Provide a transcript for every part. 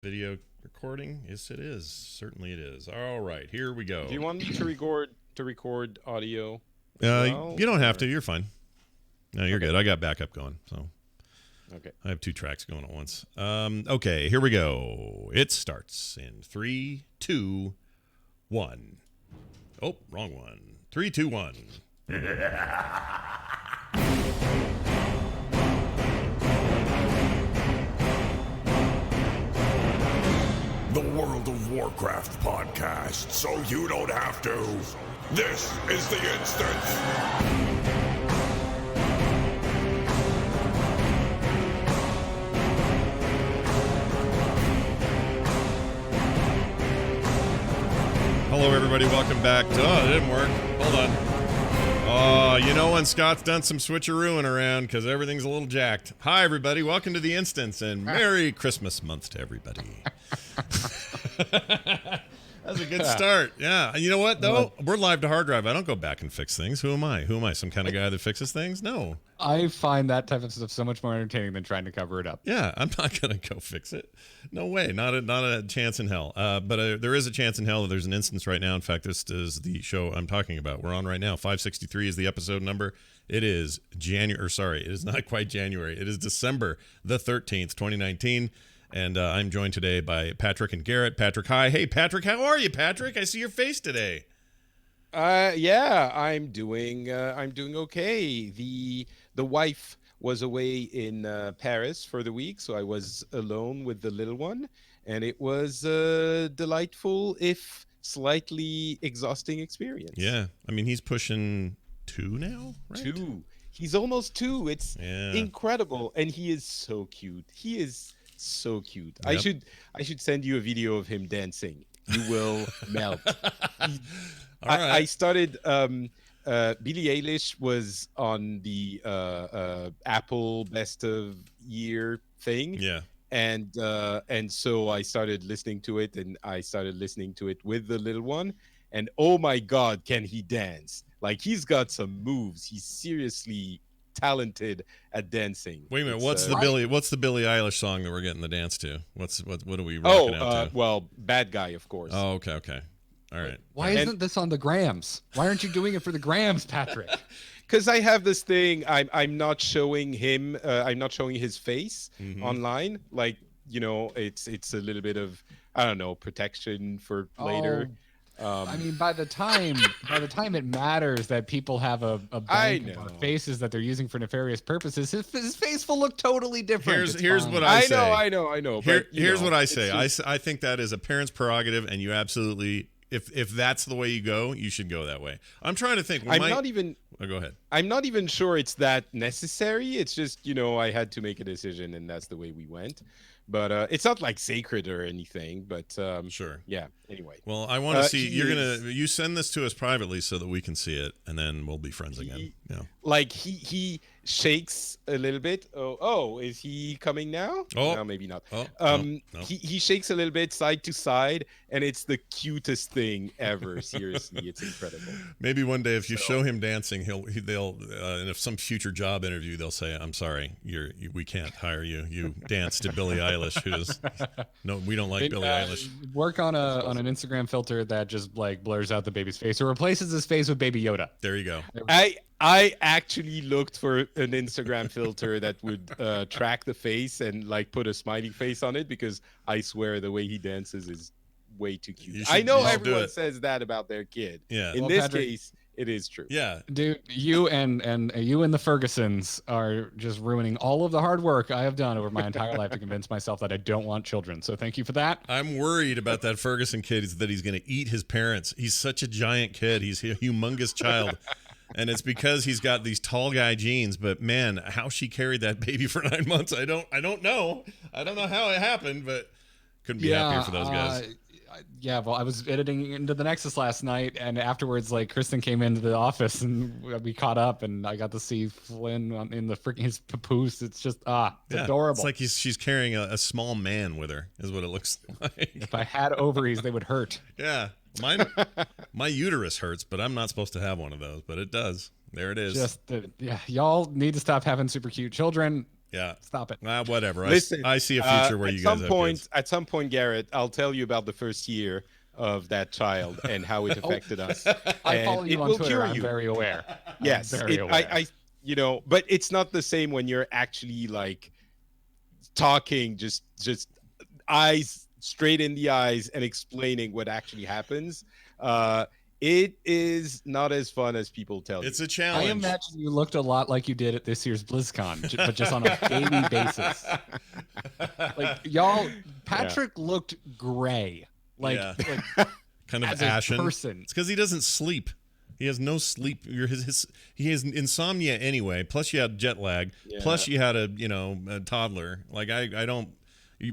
Video recording? Yes, it is. Certainly it is. All right, here we go. Do you want me to record audio as well? You don't have to. You're fine. No, you're Okay. good. I got backup going, so Okay. I have two tracks going at once. Okay, here we go. It starts in 3, 2, 1. Oh, wrong one. 3, 2, 1. The World of Warcraft podcast, so you don't have to. This is The Instance. Hello, everybody. Welcome back to... Oh, it didn't work. Hold on. Oh, you know when Scott's done some switcherooing around because everything's a little jacked. Hi, everybody. Welcome to The Instance, and Merry Christmas month to everybody. That's a good start. Yeah. You know what, though? We're live to hard drive. I don't go back and fix things. Who am I? Some kind of guy that fixes things? No. I find that type of stuff so much more entertaining than trying to cover it up. Yeah, I'm not going to go fix it. No way. Not a chance in hell. But there is a chance in hell that there's an instance right now. In fact, this is the show I'm talking about. We're on right now. 563 is the episode number. It is it is not quite January. It is December the 13th, 2019. And I'm joined today by Patrick and Garrett. Patrick, hi. Hey, Patrick, how are you, Patrick? I see your face today. Yeah, I'm doing okay. The wife was away in Paris for the week, so I was alone with the little one, and it was a delightful, if slightly exhausting experience. Yeah, I mean he's pushing 2 now, right? 2. He's almost 2. It's Yeah. incredible, and he is so cute. He is so cute. Yep. I should send you a video of him dancing. You will melt. All right. I started. Billie Eilish was on the Apple Best of Year thing, Yeah. and so I started listening to it, and I started listening to it with the little one, and oh my God, can he dance? Like, he's got some moves. He's seriously talented at dancing. Wait a minute. It's, What's the Billie Eilish song that we're getting the dance to? What are we Oh, rocking out to? well, Bad Guy, of course. Oh, okay. All right. Why isn't this on the grams? Why aren't you doing it for the grams, Patrick? Because I have this thing, I'm not showing him, I'm not showing his face online. Like, it's a little bit of, I don't know, protection for later. I mean, by the time it matters that people have a I bank know. of faces that they're using for nefarious purposes, his face will look totally different. Here's fine. what I say. I know. But, Here's what I it's say. just- I think that is a parent's prerogative, and you absolutely, if that's the way you go, you should go that way. I'm trying to think. Oh, go ahead. I'm not even sure it's that necessary. It's just, I had to make a decision, and that's the way we went. But it's not like sacred or anything. But Sure. yeah. Anyway, Well, I want to see. he You send this to us privately so that we can see it, and then we'll be friends again. Yeah. like he shakes a little bit. Oh, is he coming now? Oh. No, maybe not. Oh, no. He shakes a little bit side to side, and it's the cutest thing ever. Seriously, it's incredible. Maybe one day if you show him dancing, they'll and if some future job interview they'll say, "I'm sorry, we can't hire you. You danced to Billie Eilish, who's no, we don't like Billie Eilish." Work on an Instagram filter that just like blurs out the baby's face or replaces his face with Baby Yoda. There you go. I actually looked for an Instagram filter that would track the face and like put a smiley face on it, because I swear the way he dances is way too You cute. should- I know you should do everyone it. says that about their kid. Yeah. In Well, this Patrick- case, it is true. Yeah. Dude, you and the Fergusons are just ruining all of the hard work I have done over my entire life to convince myself that I don't want children. So thank you for that. I'm worried about that Ferguson kid that he's going to eat his parents. He's such a giant kid. He's a humongous child. And it's because he's got these tall guy genes, but man, how she carried that baby for 9 months, I don't know. I don't know how it happened, but couldn't be happier for those guys. Well, I was editing into the Nexus last night, and afterwards, like, Kristen came into the office, and we caught up, and I got to see Flynn in the freaking his papoose. It's just it's adorable. It's like she's carrying a small man with her, is what it looks like. If I had ovaries, they would hurt. Yeah, my uterus hurts, but I'm not supposed to have one of those, but it does. There it is. Y'all need to stop having super cute children. Yeah. Stop it. Whatever. Listen, I see a future where you guys have kids. At some point, Garrett, I'll tell you about the first year of that child and how it affected us. I And follow it you on will Twitter. cure I'm you. very aware. Yes, I'm very aware. but it's not the same when you're actually like talking, just eyes straight in the eyes and explaining what actually happens. It is not as fun as people tell It's you. a challenge. I imagine you looked a lot like you did at this year's BlizzCon, but just on a daily basis. Like y'all, Patrick looked gray, like, Yeah. like kind of as ashen. a person. It's because he doesn't sleep. He has no sleep. He has insomnia anyway. Plus, you had jet lag. Yeah. Plus, you had a toddler. Like I don't.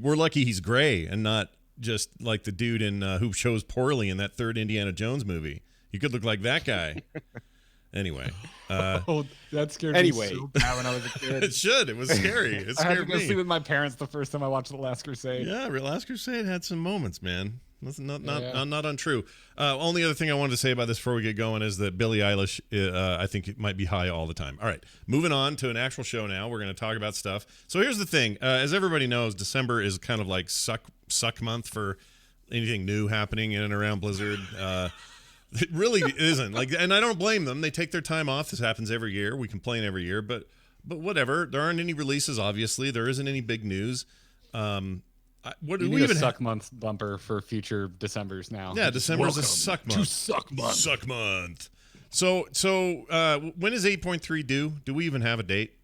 We're lucky he's gray and not just like the dude in who chose poorly in that third Indiana Jones movie. He could look like that guy. Anyway, Oh, that scared Anyway. me so bad when I was a kid. it should. It was scary. It I had to scared go see me. with my parents the first time I watched The Last Crusade. Yeah, Last Crusade had some moments, man. That's not Yeah. not untrue. Only other thing I wanted to say about this before we get going is that Billie Eilish, I think it might be high all the time. All right, moving on to an actual show now. We're going to talk about stuff. So here's the thing. As everybody knows, December is kind of like suck month for anything new happening in and around Blizzard. It really isn't. Like, and I don't blame them. They take their time off. This happens every year. We complain every year, but whatever. There aren't any releases, obviously. There isn't any big news. What do You we need even a suck month bumper for future Decembers now. Yeah, December's a Welcome suck to month. suck month. Suck month. So when is 8.3 due? Do we even have a date?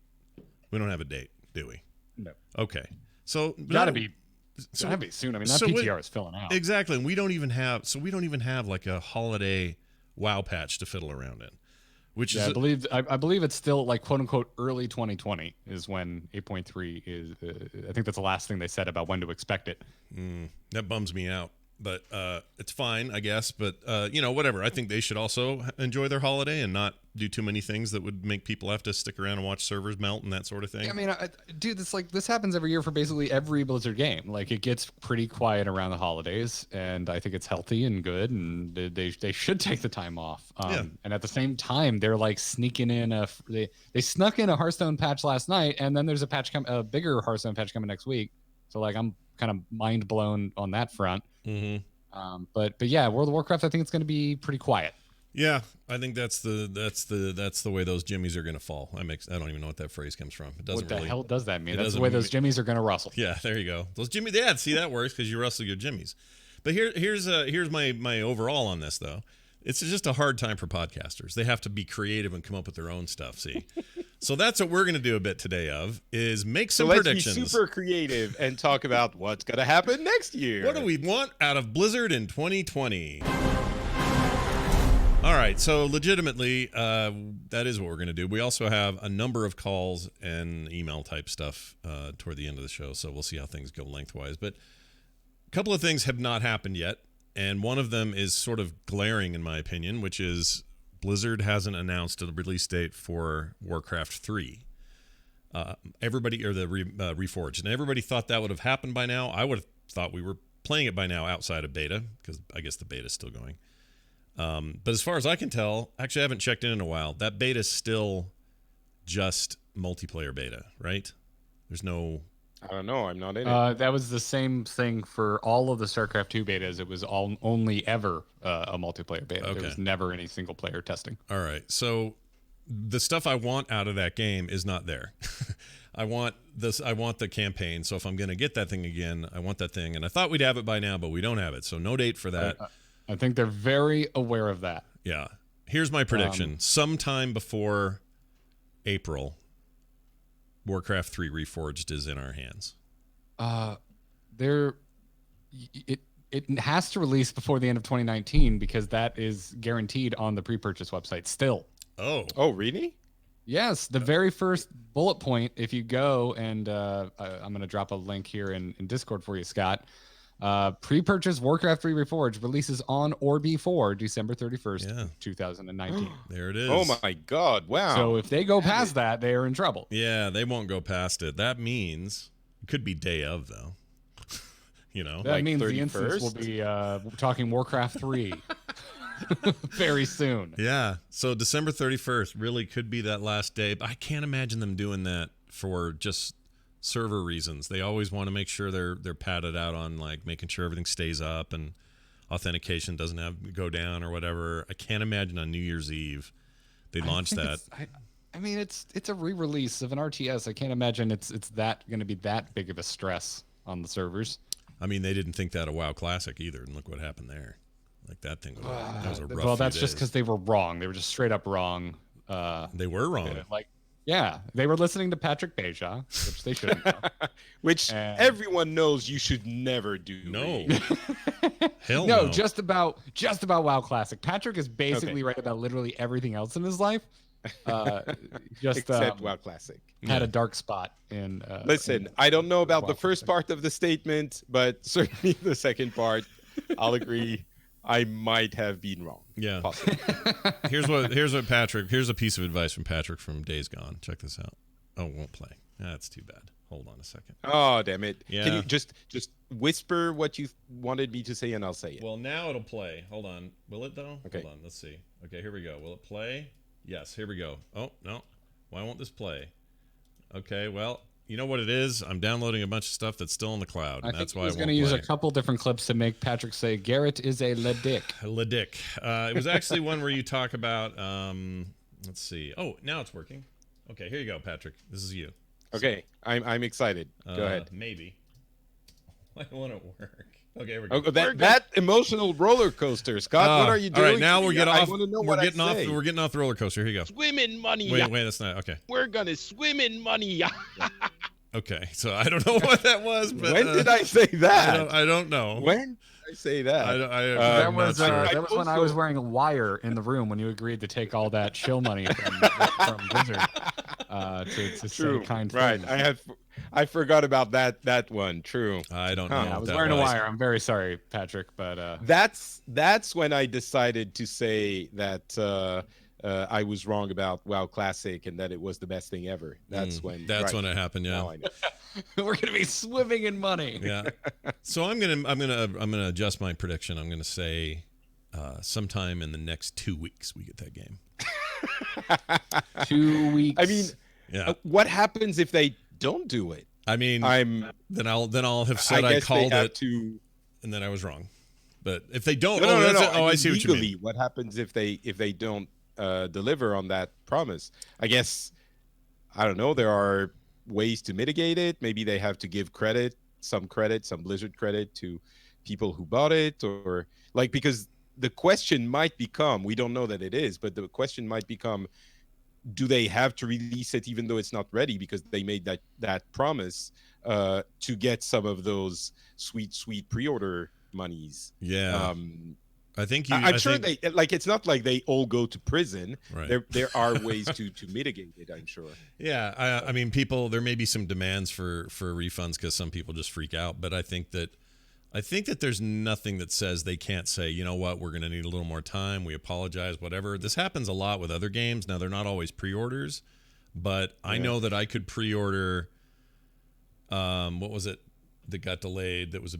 We don't have a date, do we? No. Okay. So Gotta be so- gotta be soon. I mean, that so PTR what- is filling out. Exactly. And we don't even have like a holiday wow patch to fiddle around in. Which Yeah, is I believe it's still like quote unquote early 2020 is when 8.3 is. I think that's the last thing they said about when to expect it. that bums me out. But it's fine, I guess. But whatever. I think they should also enjoy their holiday and not do too many things that would make people have to stick around and watch servers melt and that sort of thing. I mean, dude, this happens every year for basically every Blizzard game. Like it gets pretty quiet around the holidays, and I think it's healthy and good, and they should take the time off. Yeah. And at the same time, they're like sneaking in they snuck in a Hearthstone patch last night, and then there's a bigger Hearthstone patch coming next week. So like I'm kind of mind blown on that front. Mm-hmm. But yeah, World of Warcraft, I think it's going to be pretty quiet. Yeah, I think that's the way those jimmies are going to fall. I don't even know what that phrase comes from. It doesn't What the really. hell does that mean? it That's the doesn't way those mean- jimmies are going to rustle. Yeah, there you go. Those jimmies. Yeah, see that works because you rustle your jimmies. But here's my overall on this though. It's just a hard time for podcasters. They have to be creative and come up with their own stuff. See, so that's what we're going to do a bit today. Is make So some let's predictions. be super creative and talk about what's going to happen next year. What do we want out of Blizzard in 2020? All right, so legitimately, that is what we're going to do. We also have a number of calls and email type stuff toward the end of the show, so we'll see how things go lengthwise. But a couple of things have not happened yet, and one of them is sort of glaring in my opinion, which is Blizzard hasn't announced a release date for Warcraft 3. Everybody, or the Reforged, and everybody thought that would have happened by now. I would have thought we were playing it by now outside of beta, because I guess the beta is still going. But as far as I can tell, actually I haven't checked in a while. That beta is still just multiplayer beta, right? There's no... I don't know. I'm not in it. That was the same thing for all of the StarCraft 2 betas. It was only ever a multiplayer beta. Okay. There was never any single player testing. All right. So the stuff I want out of that game is not there. I want the campaign. So if I'm going to get that thing again, I want that thing. And I thought we'd have it by now, but we don't have it. So no date for that. I think they're very aware of that. Yeah. Here's my prediction. Sometime before April, Warcraft 3 Reforged is in our hands. It has to release before the end of 2019 because that is guaranteed on the pre-purchase website still. Oh. Oh, really? Yes, the very first bullet point, if you go and I'm going to drop a link here in Discord for you, Scott. Pre-purchase Warcraft 3 Reforged releases on or before December 31st, 2019. There it is. Oh my God! Wow. So if they go past that, they are in trouble. Yeah, they won't go past it. That means it could be day of, though. You know? That Like means the 31st? instance will be talking Warcraft 3 very soon. Yeah. So December 31st really could be that last day. But I can't imagine them doing that for just server reasons. They always want to make sure they're padded out on like making sure everything stays up and authentication doesn't have to go down or whatever. I can't imagine on New Year's Eve they launched that. I mean, it's a re-release of an RTS. I can't imagine it's that going to be that big of a stress on the servers. I mean, they didn't think that of WoW Classic either, and look what happened there. Like that thing was, that was a rough. Well, that's few just days. because they were wrong. They were just straight up wrong. They were wrong. Like, yeah, they were listening to Patrick Beja, which they shouldn't. Which And- everyone knows you should never do. No, Reed. hell No, no. just about WoW Classic. Patrick is basically right about literally everything else in his life. Just Except WoW Classic. had a dark spot in. Listen, in- I don't know about the WoW first Classic. part of the statement, but certainly the second part, I'll agree. I might have been wrong. Yeah. Possibly. Here's what Patrick. Here's a piece of advice from Patrick from Days Gone. Check this out. Oh, it won't play. That's too bad. Hold on a second. Oh, damn it. Can Yeah. you just whisper what you wanted me to say and I'll say it? Well, now it'll play. Hold on. Will it though? Okay. Hold on. Let's see. Okay, here we go. Will it play? Yes. Here we go. Oh no. Why won't this play? Okay. Well, you know what it is. I'm downloading a bunch of stuff that's still in the cloud, I and think that's why he's I going won't to use play. a couple different clips to make Patrick say Garrett is a lead dick. Ledick. It was actually one where you talk about. Let's see. Oh, now it's working. Okay, here you go, Patrick. This is you. Okay, I'm excited. Go ahead. Maybe. Why won't it work? Okay, here we go. Oh, that emotional roller coaster, Scott. What are you doing? All right, now we're getting I off. wanna know We're what I getting off. say. We're getting off the roller coaster. Here you go. Swim in money. Wait, that's not okay. We're gonna swim in money. Okay, so I don't know what that was, but When did I say that? I don't know. When did I say that? That I'm was not sure. that was when I also- was wearing a wire in the room when you agreed to take all that shill money from Blizzard to True. say kind Right. things. I forgot about that one. True. I don't Huh. know. Yeah, I what was that wearing a was. wire. I'm very sorry, Patrick, but That's when I decided to say that I was wrong about WoW Classic and that it was the best thing ever. That's when. That's right. when it happened. Yeah. Now I know. we're gonna be swimming in money. Yeah. So I'm gonna adjust my prediction. I'm gonna say sometime in the next 2 weeks we get that game. 2 weeks. I mean, Yeah. what happens if they don't do it? I mean, then I'll have said I guess called they have it to. and then I was wrong. But if they don't, No, that's it. I I mean, see what you legally, mean. what happens if they don't deliver on that promise? I guess I don't know. There are ways to mitigate it. Maybe they have to give some Blizzard credit to people who bought it, or like because the question might become, we don't know that it is, but the question might become, do they have to release it even though it's not ready because they made that promise to get some of those sweet pre-order monies? Yeah. I think you. I'm I sure think, they like. It's not like they all go to prison. Right. There are ways to mitigate it. I'm sure. Yeah, I mean, there may be some demands for refunds because some people just freak out. But I think that there's nothing that says they can't say, you know what, we're going to need a little more time. We apologize, whatever. This happens a lot with other games. Now they're not always pre-orders, but I know that I could pre-order. What was it that got delayed? That was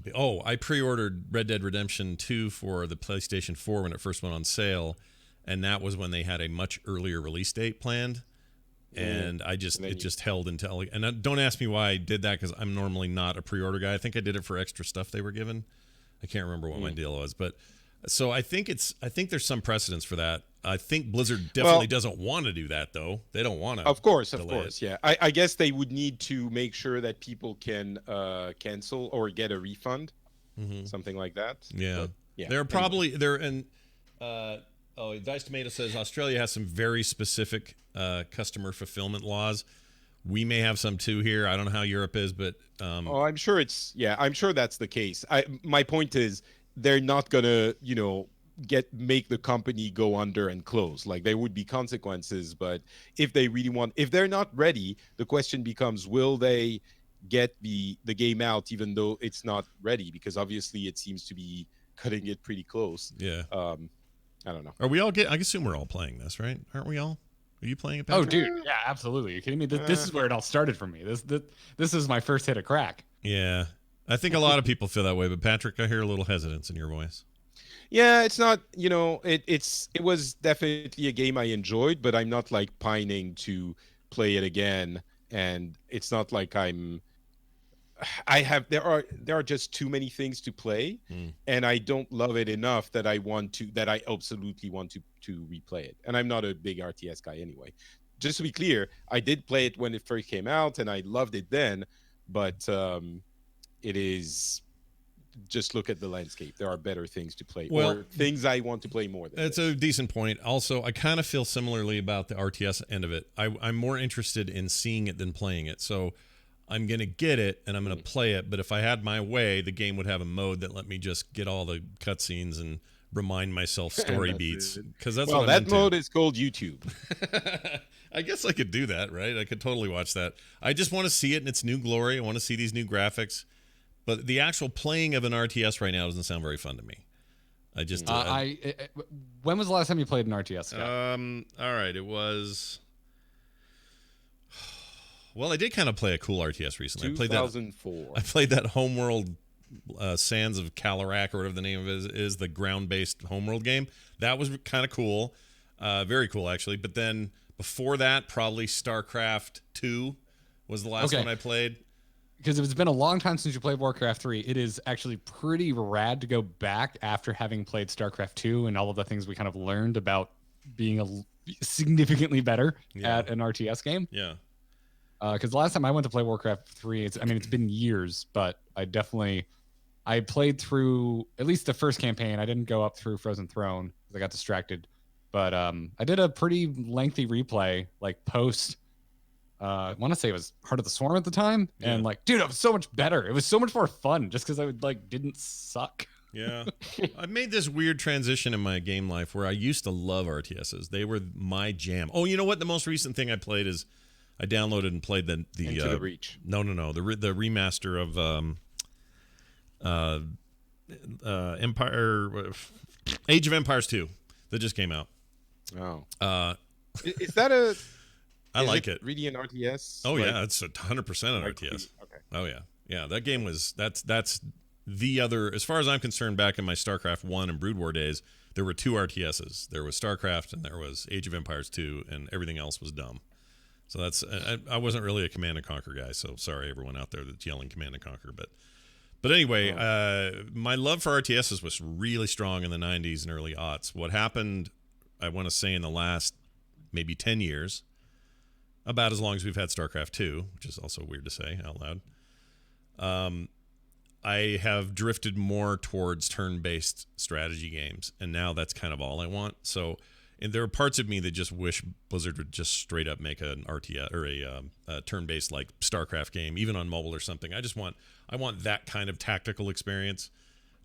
I pre-ordered Red Dead Redemption 2 for the PlayStation 4 when it first went on sale, and that was when they had a much earlier release date planned. And it just held until, and don't ask me why I did that because I'm normally not a pre-order guy. I think I did it for extra stuff they were given. I can't remember what my deal was, but so I think there's some precedence for that. I think Blizzard definitely doesn't want to do that though. They don't want to. Of course, delay it. yeah. I guess they would need to make sure that people can cancel or get a refund, something like that. Yeah. But, yeah. They're probably they're in. Dice Tomato says Australia has some very specific customer fulfillment laws. We may have some too here. I don't know how Europe is, but I'm sure I'm sure that's the case. My point is they're not gonna, make the company go under and close. Like there would be consequences, but if they're not ready, the question becomes, will they get the game out even though it's not ready? Because obviously it seems to be cutting it pretty close. yeah. I don't know. Are we all I assume we're all playing this, right? Aren't we all? Are you playing it, Oh, Patrick? dude, yeah, absolutely. Are you kidding me? This is where it all started for me. This is my first hit of crack. Yeah. I think a lot of people feel that way, but Patrick, I hear a little hesitance in your voice. Yeah, it's not, it was definitely a game I enjoyed, but I'm not like pining to play it again. And it's not like I'm there are just too many things to play, and I don't love it enough that I absolutely want to replay it. And I'm not a big RTS guy anyway. Just to be clear, I did play it when it first came out, and I loved it then. But it is just look at the landscape. There are better things to play, Well, or things I want to play more than It's this. a decent point. Also, I kind of feel similarly about the RTS end of it. I'm more interested in seeing it than playing it. So I'm going to get it and I'm going to play it. But if I had my way, the game would have a mode that let me just get all the cutscenes and remind myself story That's beats. it. Because that's Well, what I'm that mode is called YouTube. I guess I could do that, right? I could totally watch that. I just want to see it in its new glory. I want to see these new graphics. But the actual playing of an RTS right now doesn't sound very fun to me. I just When was the last time you played an RTS, Scott? all right, it was. Well, I did kind of play a cool RTS recently. 2004. I played that Homeworld Sands of Calarak, or whatever the name of it is, the ground-based Homeworld game. That was kind of cool, very cool actually. But then before that, probably StarCraft 2 was the last one I played. Because it's been a long time since you played Warcraft 3. It is actually pretty rad to go back after having played StarCraft 2 and all of the things we kind of learned about being significantly better at an RTS game. Yeah. Because the last time I went to play Warcraft 3, it's been years, but I played through at least the first campaign. I didn't go up through Frozen Throne because I got distracted. But I did a pretty lengthy replay, like post. I want to say it was Heart of the Swarm at the time, and dude, it was so much better. It was so much more fun just because I didn't suck. Yeah. I've made this weird transition in my game life where I used to love RTSs. They were my jam. Oh, you know what? The most recent thing I played is I downloaded and played the Into the Breach. No, the remaster of Age of Empires 2 that just came out. Oh. Is I like it. Really an RTS? Oh yeah, it's 100% an RTS. Okay. Oh yeah. That game was that's the other, as far as I'm concerned. Back in my StarCraft 1 and Brood War days, there were two RTSs. There was StarCraft and there was Age of Empires 2, and everything else was dumb. So that's I wasn't really a Command and Conquer guy. So sorry everyone out there that's yelling Command and Conquer, but anyway, my love for RTSs was really strong in the 90s and early aughts. What happened, I want to say, in the last maybe 10 years. About as long as we've had StarCraft 2, which is also weird to say out loud. I have drifted more towards turn-based strategy games, and now that's kind of all I want. So, and there are parts of me that just wish Blizzard would just straight up make an RTS or a turn-based like StarCraft game, even on mobile or something. I want that kind of tactical experience.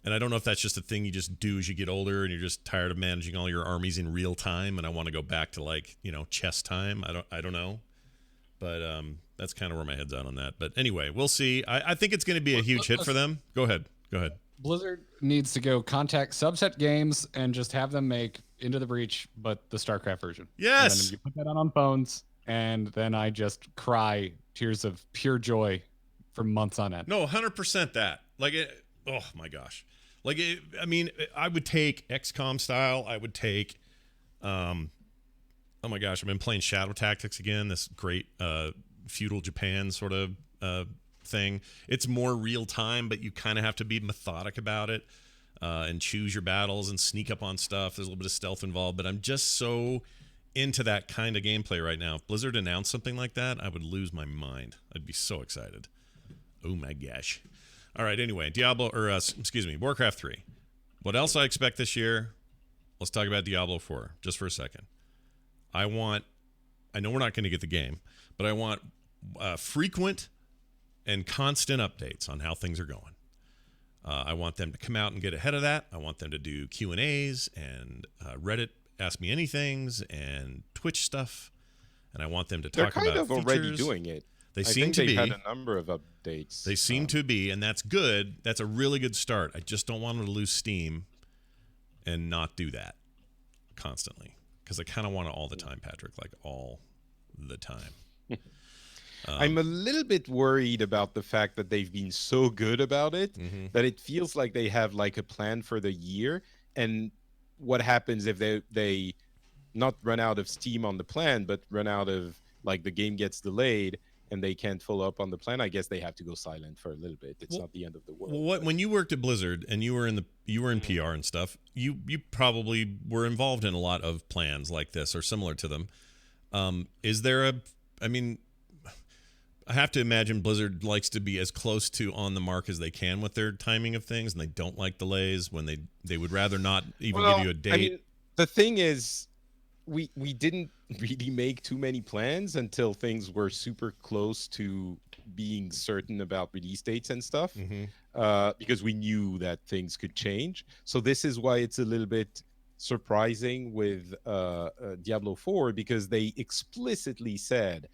And I don't know if that's just a thing you just do as you get older and you're just tired of managing all your armies in real time, and I want to go back to chess time. I don't know. But that's kind of where my head's at on that. But anyway, we'll see. I think it's going to be a huge hit for them. Go ahead. Blizzard needs to go contact Subset Games and just have them make Into the Breach, but the StarCraft version. Yes. And then you put that on phones, and then I just cry tears of pure joy for months on end. No, 100% that. Oh my gosh. I would take XCOM style. I would take oh my gosh, I've been playing Shadow Tactics again, this great feudal Japan sort of thing. It's more real time, but you kind of have to be methodic about it and choose your battles and sneak up on stuff. There's a little bit of stealth involved, but I'm just so into that kind of gameplay right now. If Blizzard announced something like that, I would lose my mind. I'd be so excited. Oh my gosh. All right, anyway, Warcraft 3. What else I expect this year? Let's talk about Diablo 4 just for a second. I know we're not going to get the game, but I want frequent and constant updates on how things are going. I want them to come out and get ahead of that. I want them to do Q&As and Reddit Ask Me Anythings and Twitch stuff. And I want them to talk about They're kind of features. already doing it. They I seem think to they've be. had a number of updates. They seem to be, and that's good. That's a really good start. I just don't want them to lose steam and not do that constantly. Because I kind of want it all the time, Patrick, like all the time. I'm a little bit worried about the fact that they've been so good about it that it feels like they have like a plan for the year. And what happens if they not run out of steam on the plan, but run out of the game gets delayed and they can't follow up on the plan, I guess they have to go silent for a little bit. It's not the end of the world. Well, when you worked at Blizzard and you were in PR and stuff, you probably were involved in a lot of plans like this or similar to them. Is there I have to imagine Blizzard likes to be as close to on the mark as they can with their timing of things, and they don't like delays when they would rather not even give you a date. I mean, the thing is, we didn't really make too many plans until things were super close to being certain about release dates and stuff, because we knew that things could change. So this is why it's a little bit surprising with Diablo 4, because they explicitly said,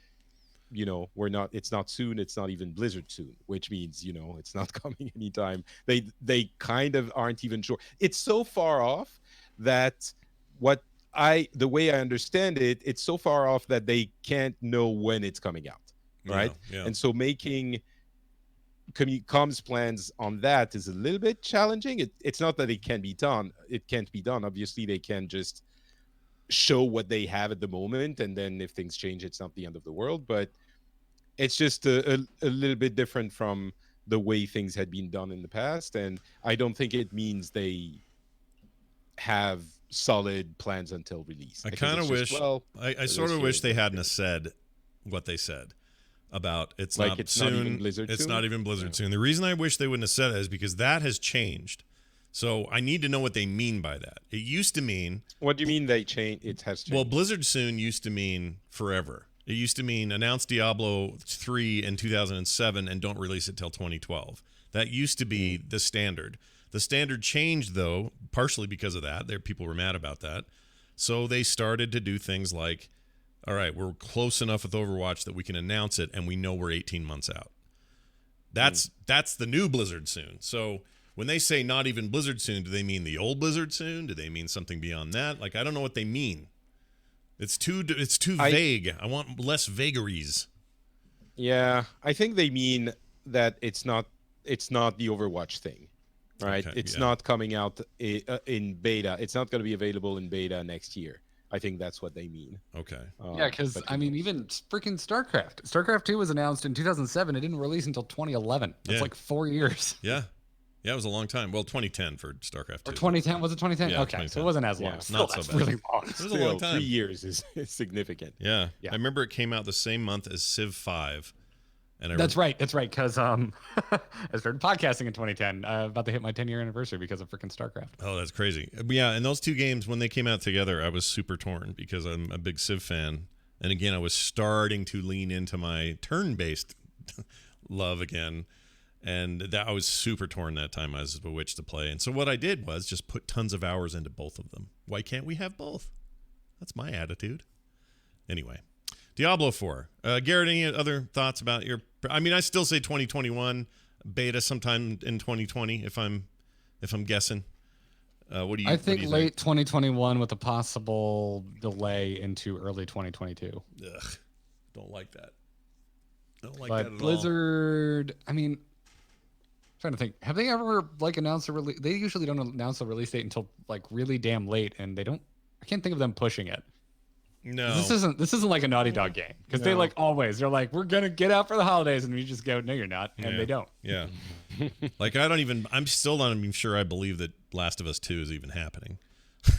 it's not soon, it's not even Blizzard soon, which means, it's not coming anytime. They kind of aren't even sure. It's so far off that the way I understand it, it's so far off that they can't know when it's coming out, right? Yeah. And so making comms plans on that is a little bit challenging. It's not that it can't be done. It can't be done. Obviously, they can just show what they have at the moment, and then if things change, it's not the end of the world. But it's just a little bit different from the way things had been done in the past, and I don't think it means they have solid plans until release. I kind of wish. I sort of wish they hadn't have said what they said about it's like not it's soon. Not even Blizzard it's soon? not even Blizzard soon. The reason I wish they wouldn't have said it is because that has changed. So I need to know what they mean by that. It used to mean. What do you mean they change? It has changed. Well, Blizzard soon used to mean forever. It used to mean announce Diablo 3 in 2007 and don't release it till 2012. That used to be the standard. The standard changed, though, partially because of that. People were mad about that. So they started to do things like, all right, we're close enough with Overwatch that we can announce it and we know we're 18 months out. That's the new Blizzard soon. So when they say not even Blizzard soon, do they mean the old Blizzard soon? Do they mean something beyond that? Like, I don't know what they mean. It's too vague. I want less vagaries. Yeah, I think they mean that it's not the Overwatch thing, right? Okay, it's not coming out in beta. It's not going to be available in beta next year. I think that's what they mean. Okay. Yeah, because even freaking StarCraft 2 was announced in 2007. It didn't release until 2011. That's like 4 years. Yeah. Yeah, it was a long time. Well, 2010 for StarCraft 2. Or 2010? Was it 2010? Yeah, okay, 2010. so it wasn't as long. Yeah, Still, not so that's bad. really long. It was a long time. 3 years is significant. Yeah. Yeah. I remember it came out the same month as Civ 5. And That's right, because I started podcasting in 2010, about to hit my 10-year anniversary because of freaking StarCraft. Oh, that's crazy. Yeah, and those two games, when they came out together, I was super torn because I'm a big Civ fan. And again, I was starting to lean into my turn-based love again. And that I was super torn that time. I was bewitched to play. And so what I did was just put tons of hours into both of them. Why can't we have both? That's my attitude. Anyway, Diablo 4. Garrett, any other thoughts about your... I mean, I still say 2021, beta sometime in 2020, if I'm guessing. What do you I think what do you late 2021 with a possible delay into early 2022. Ugh, don't like that. Don't like But that at Blizzard, I mean... Trying to think, have they ever announced a release? They usually don't announce a release date until really damn late, and they don't. I can't think of them pushing it. No, this isn't like a Naughty Dog game because they always they're like, we're gonna get out for the holidays, and we just go, no, you're not, and they don't. Yeah, I'm still not even sure I believe that Last of Us 2 is even happening.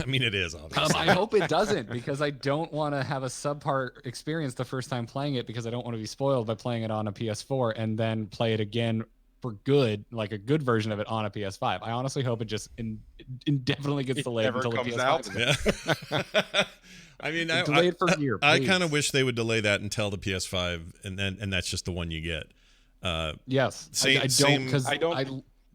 I mean, it is obviously. I hope it doesn't because I don't want to have a subpar experience the first time playing it because I don't want to be spoiled by playing it on a PS4 and then play it again for good, like a good version of it on a PS5. I honestly hope it just indefinitely gets delayed until the PS5 out. Yeah. I mean, delayed for a year. I kind of wish they would delay that until the PS5, and that's just the one you get. Yes, I don't because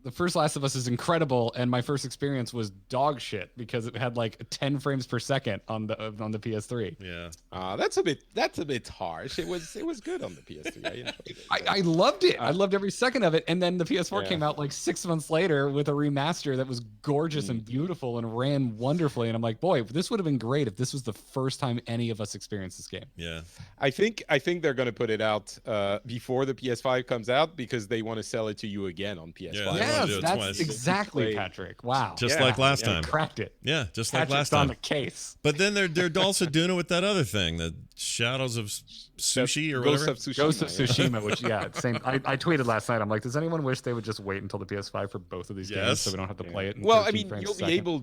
the first Last of Us is incredible, and my first experience was dog shit because it had 10 frames per second on the PS3. Yeah, that's a bit harsh. It was good on the PS3. I enjoyed it. I loved it. I loved every second of it. And then the PS4 came out 6 months later with a remaster that was gorgeous and beautiful and ran wonderfully. And I'm like, boy, this would have been great if this was the first time any of us experienced this game. Yeah, I think they're going to put it out before the PS5 comes out because they want to sell it to you again on PS5. wanna do it that's twice. exactly Play. Patrick. Wow. Just Yeah, like last yeah. time. Cracked it. Yeah, just like Patrick's last on time. the case. But then they're also doing it with that other thing, the Shadows of Sushi or Ghost whatever. of Tsushima. Ghost of yeah. Tsushima, which same. I tweeted last night. I'm like, does anyone wish they would just wait until the PS5 for both of these games Yes. so we don't have to play it? In Well, I 13 mean, frames you'll a be second? able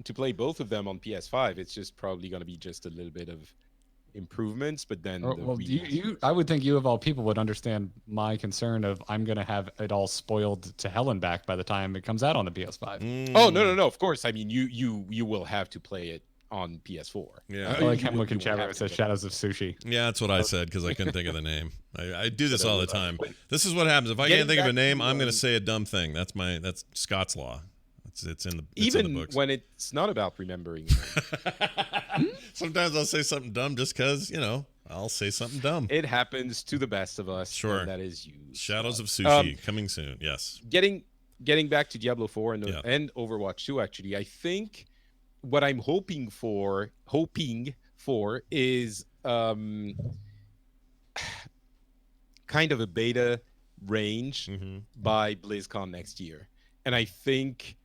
to play both of them on PS5. It's just probably going to be just a little bit of improvements, but then Oh, the well, remake- I would think you of all people would understand my concern of I'm gonna have it all spoiled to hell and back by the time it comes out on the PS5. Oh no! Of course, I mean you will have to play it on PS4. Yeah. I like You him will- looking you will chat have it to, says but- Shadows of Sushi. Yeah, that's what I said because I couldn't think of the name. I do this all the time. This is what happens if I Getting can't think of a back name. to, I'm going to say a dumb thing. That's Scott's law. It's in the books. when it's not about remembering. Sometimes I'll say something dumb just because I'll say something dumb. It happens to the best of us. Sure. And that is you. Shadows of Sushi coming soon. Yes. Getting back to Diablo 4 and Overwatch 2, actually, I think what I'm hoping for is kind of a beta range Mm-hmm. by BlizzCon next year. And I think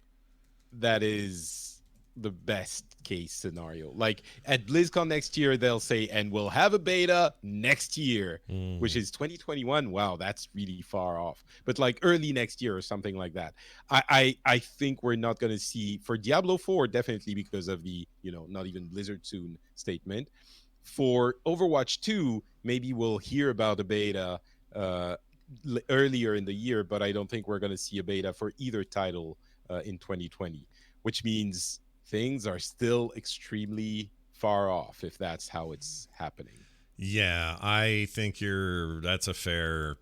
that is the best case scenario. Like at BlizzCon next year, they'll say, and we'll have a beta next year, which is 2021. Wow, that's really far off. But like early next year or something like that. I think we're not going to see for Diablo 4, definitely because of the, not even Blizzard soon statement. For Overwatch 2, maybe we'll hear about a beta earlier in the year, but I don't think we're going to see a beta for either title in 2020, which means things are still extremely far off if that's how it's happening. Yeah, I think that's a fair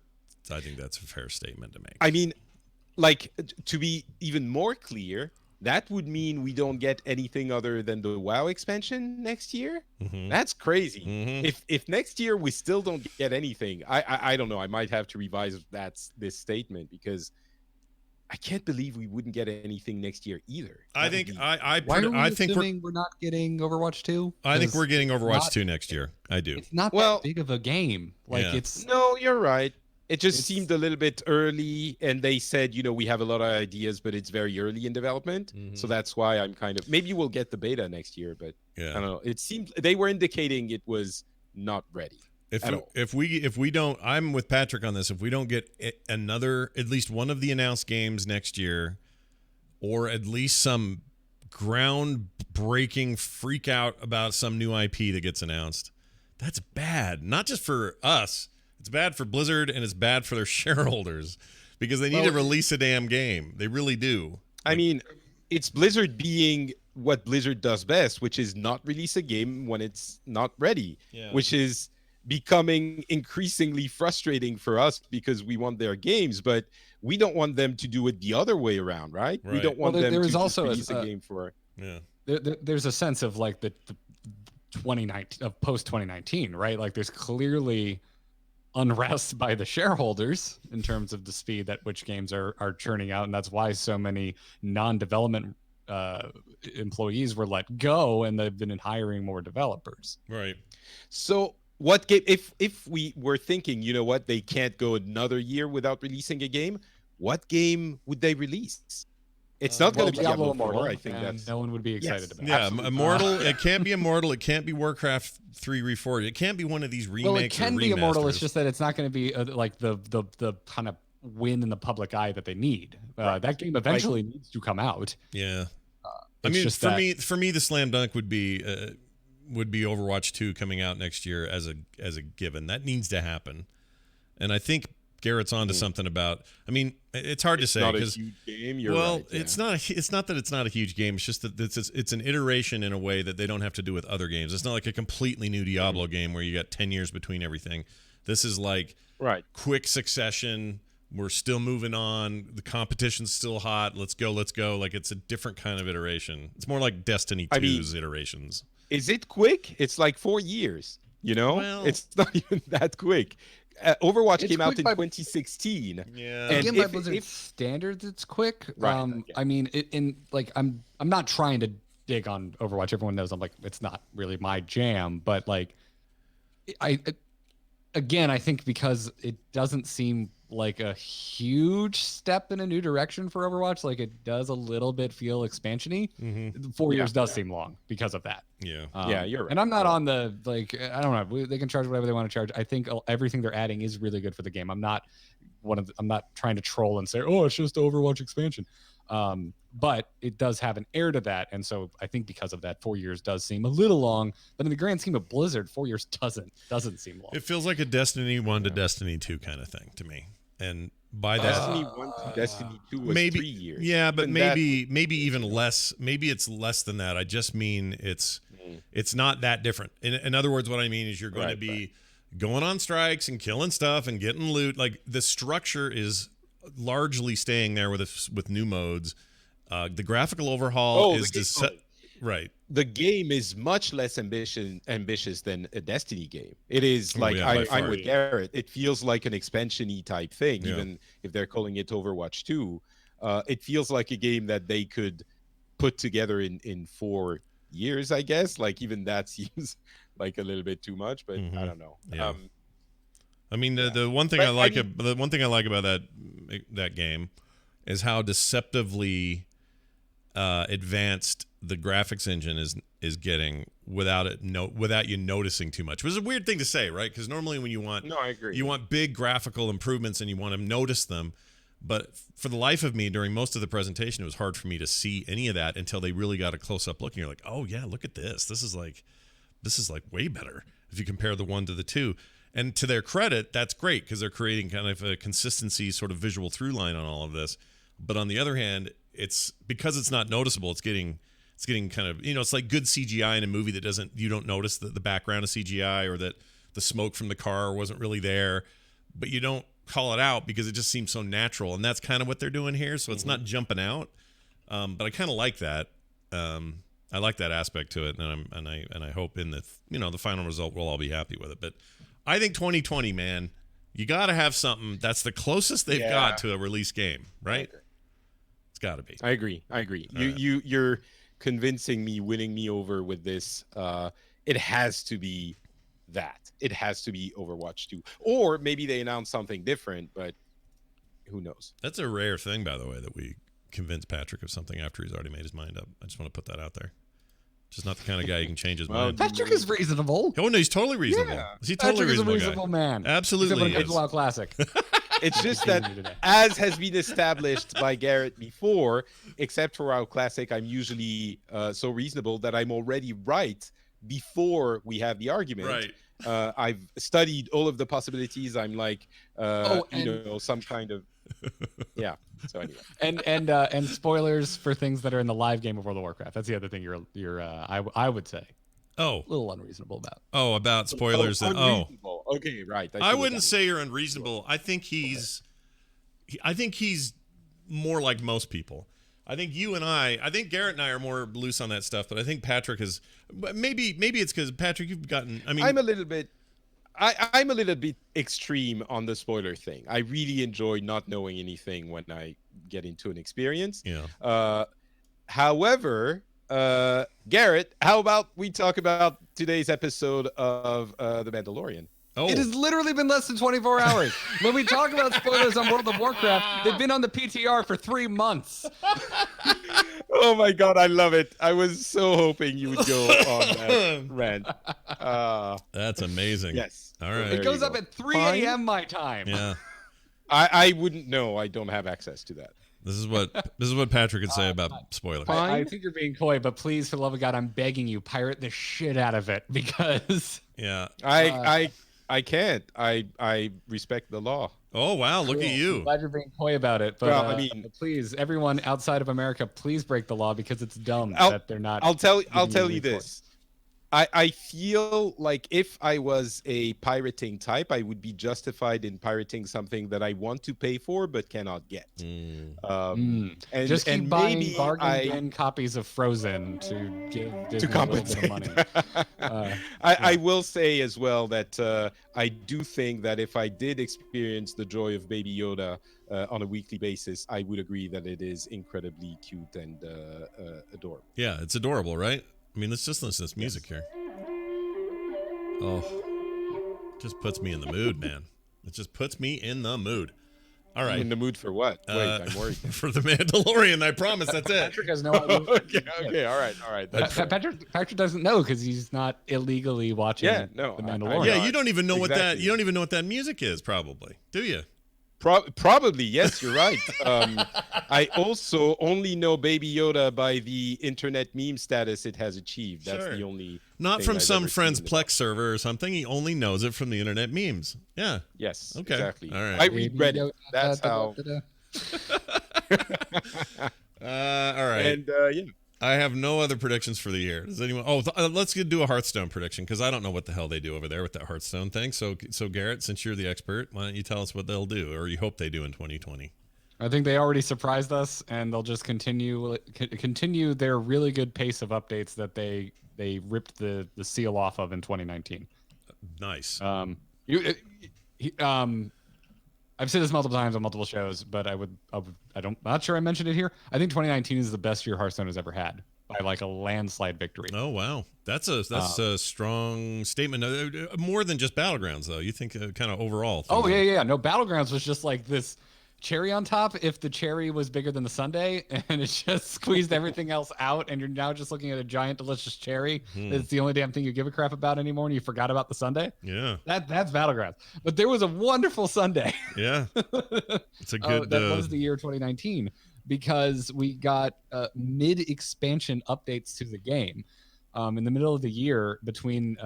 statement to make. I mean, like, to be even more clear, that would mean we don't get anything other than the WoW expansion next year. Mhm. That's crazy. Mhm. If next year we still don't get anything, I don't know. I might have to revise this statement because I can't believe we wouldn't get anything next year either. I That think would be- Why are we I think assuming we're not getting Overwatch 2? I think 'Cause we're getting Overwatch not- 2 next year. I do. It's not Well- that big of a game. Like Yeah. it's No, you're right. It just It's- seemed a little bit early, and they said, we have a lot of ideas, but it's very early in development. So that's why I'm kind of maybe we'll get the beta next year, but I don't Yeah. know. It seemed they were indicating it was not ready. at all. If we don't, I'm with Patrick on this. If we don't get at least one of the announced games next year, or at least some groundbreaking freak out about some new IP that gets announced, that's bad. Not just for us. It's bad for Blizzard and it's bad for their shareholders because they need to release a damn game. They really do. I mean, it's Blizzard being what Blizzard does best, which is not release a game when it's not ready, Yeah. which is becoming increasingly frustrating for us because we want their games, but we don't want them to do it the other way around, right? We Right. don't want Well, them there to is just also release a game for. Yeah. there's a sense of like the 2019 of post 2019, right? Like there's clearly unrest by the shareholders in terms of the speed at which games are churning out, and that's why so many non-development employees were let go, and they've been hiring more developers. Right. So what game if we were thinking, what, they can't go another year without releasing a game, what game would they release? It's not going to be Diablo 4. I think and that's no one would be excited Yes. about. Yeah, Absolutely. Immortal. It can't be Immortal. It can't be Warcraft 3 Reforged. It can't be one of these remakes. Well, it can or be Immortal. It's remasters. just that it's not going to be like the kind of win in the public eye that they need. That game eventually needs to come out. Yeah. I It's mean, just for that- me, the slam dunk would be Overwatch 2 coming out next year as a given. That needs to happen, and I think Garrett's onto something about. I mean, it's hard to say not a because huge game. You're well, right, yeah. it's not. It's not that it's not a huge game. It's just that it's an iteration in a way that they don't have to do with other games. It's not like a completely new Diablo game where you got 10 years between everything. This is like right. quick succession. We're still moving on. The competition's still hot. Let's go. Like it's a different kind of iteration. It's more like Destiny 2's iterations. Is it quick? It's like 4 years. Well- It's not even that quick. Overwatch It's came out quick in by- 2016. Yeah. And Again, by if- Blizzard if- standards, it's quick. Right, yeah. I mean, I'm not trying to dig on Overwatch. Everyone knows I'm like, it's not really my jam. But like, I think because it doesn't seem like a huge step in a new direction for Overwatch. Like it does a little bit feel expansion-y. 4 years does seem long because of that. Yeah. Yeah, you're right. And I'm not on the like. I don't know. They can charge whatever they want to charge. I think everything they're adding is really good for the game. I'm not trying to troll and say, oh, it's just Overwatch expansion. But it does have an air to that, and so I think because of that, 4 years does seem a little long. But in the grand scheme of Blizzard, 4 years doesn't seem long. It feels like a Destiny 1 to Destiny 2 kind of thing to me. And by that, Destiny 1 to Destiny 2 was maybe 3 years. Yeah, but Even maybe even less. Maybe it's less than that. I just mean it's not that different. In other words, what I mean is you're going to be going on strikes and killing stuff and getting loot. Like the structure is largely staying there with new modes. The graphical overhaul is right. The game is much less ambitious than a Destiny game. It is like I'm with Garrett. It feels like an expansion-y type thing, even if they're calling it Overwatch 2. It feels like a game that they could put together in 4 years, I guess. Like even that seems like a little bit too much, but I don't know. Yeah. I mean, the one thing the one thing I like about that game is how deceptively advanced the graphics engine is getting without you noticing too much. Which is a weird thing to say, right? Because normally when I agree. you want big graphical improvements and you want to notice them. But for the life of me, during most of the presentation, it was hard for me to see any of that until they really got a close up look. And you're like, oh yeah, look at this. This is like way better if you compare the 1 to the 2. And to their credit, that's great because they're creating kind of a consistency sort of visual through line on all of this. But on the other hand, it's because it's not noticeable. It's getting kind of, it's like good CGI in a movie that you don't notice the background of CGI or that the smoke from the car wasn't really there, but you don't call it out because it just seems so natural. And that's kind of what they're doing here. So it's not jumping out. But I kind of like that. I like that aspect to it. And I hope in the final result, we'll all be happy with it. But I think 2020, man, you got to have something that's the closest they've got to a release game, right? It's got to be. I agree. You're convincing me, winning me over with this. It has to be that. It has to be Overwatch 2. Or maybe they announce something different, but who knows? That's a rare thing, by the way, that we convince Patrick of something after he's already made his mind up. I just want to put that out there. Just not the kind of guy you can change his mind. Patrick is reasonable. Oh, no, he's totally reasonable. Yeah. Is he totally Patrick is a reasonable reasonable man. Absolutely. Except for the Classic. It's just that, as has been established by Garrett before, except for our Classic, I'm usually so reasonable that I'm already right before we have the argument. Right. I've studied all of the possibilities. I'm like, some kind of, yeah. So anyway, and spoilers for things that are in the live game of World of Warcraft. That's the other thing I would say. Oh, a little unreasonable about. Oh, about spoilers. Okay, right. I wouldn't say you're unreasonable. I think he's more like most people. I think Garrett and I are more loose on that stuff, but I think Patrick is. Maybe it's because Patrick, you've gotten. I mean, I'm a little bit extreme on the spoiler thing. I really enjoy not knowing anything when I get into an experience. Yeah. However, Garrett, how about we talk about today's episode of The Mandalorian? Oh. It has literally been less than 24 hours. When we talk about spoilers on World of Warcraft, they've been on the PTR for 3 months. Oh my God, I love it. I was so hoping you would go on that rant. That's amazing. Yes. All right. It goes up at 3 a.m. my time. Yeah. I wouldn't know. I don't have access to that. This is what Patrick could say about spoilers. I think you're being coy, but please, for the love of God, I'm begging you, pirate the shit out of it because. Yeah. I can't. I respect the law. Oh wow! Look at you. I'm glad you're being coy about it, but well, I mean, please, everyone outside of America, please break the law because it's dumb that they're not. I'll tell you this. I feel like if I was a pirating type, I would be justified in pirating something that I want to pay for but cannot get. And just keep buying bargain bin copies of Frozen to give Disney a little bit of money. I will say as well that I do think that if I did experience the joy of Baby Yoda on a weekly basis, I would agree that it is incredibly cute and adorable. Yeah, it's adorable, right? I mean, let's just listen to this music here. Oh, just puts me in the mood, man. It just puts me in the mood. All I'm right. in the mood for what? Wait, I'm worried. For the Mandalorian, I promise. That's it. Patrick has no idea. Okay, all right. Patrick doesn't know because he's not illegally watching Yeah, no, the I- Mandalorian. Yeah, you don't even know what that. Exactly. You don't even know what that music is, probably, do you? Probably, yes, you're right. I also only know Baby Yoda by the internet meme status it has achieved. That's Sure. the only. Not thing from I've some ever friend's seen Plex server or something. He only knows it from the internet memes. Yeah. Yes, Okay, exactly. all right. I read Reddit. That's how. All right. And yeah, I have no other predictions for the year. Does anyone? Oh, let's do a Hearthstone prediction because I don't know what the hell they do over there with that Hearthstone thing. So Garrett, since you're the expert, why don't you tell us what they'll do, or you hope they do in 2020? I think they already surprised us, and they'll just continue their really good pace of updates that they ripped the seal off of in 2019. Nice. I've said this multiple times on multiple shows, but not sure I mentioned it here. I think 2019 is the best year Hearthstone has ever had by like a landslide victory. Oh wow, that's a strong statement. More than just Battlegrounds, though. You think kind of overall? Oh yeah. No, Battlegrounds was just like this cherry on top. If the cherry was bigger than the sundae, and it just squeezed everything else out, and you're now just looking at a giant delicious cherry. That's the only damn thing you give a crap about anymore, and you forgot about the sundae. Yeah. That's Battlegrounds. But there was a wonderful Sunday. Yeah. It's a good. That was the year 2019 because we got mid-expansion updates to the game. In the middle of the year, between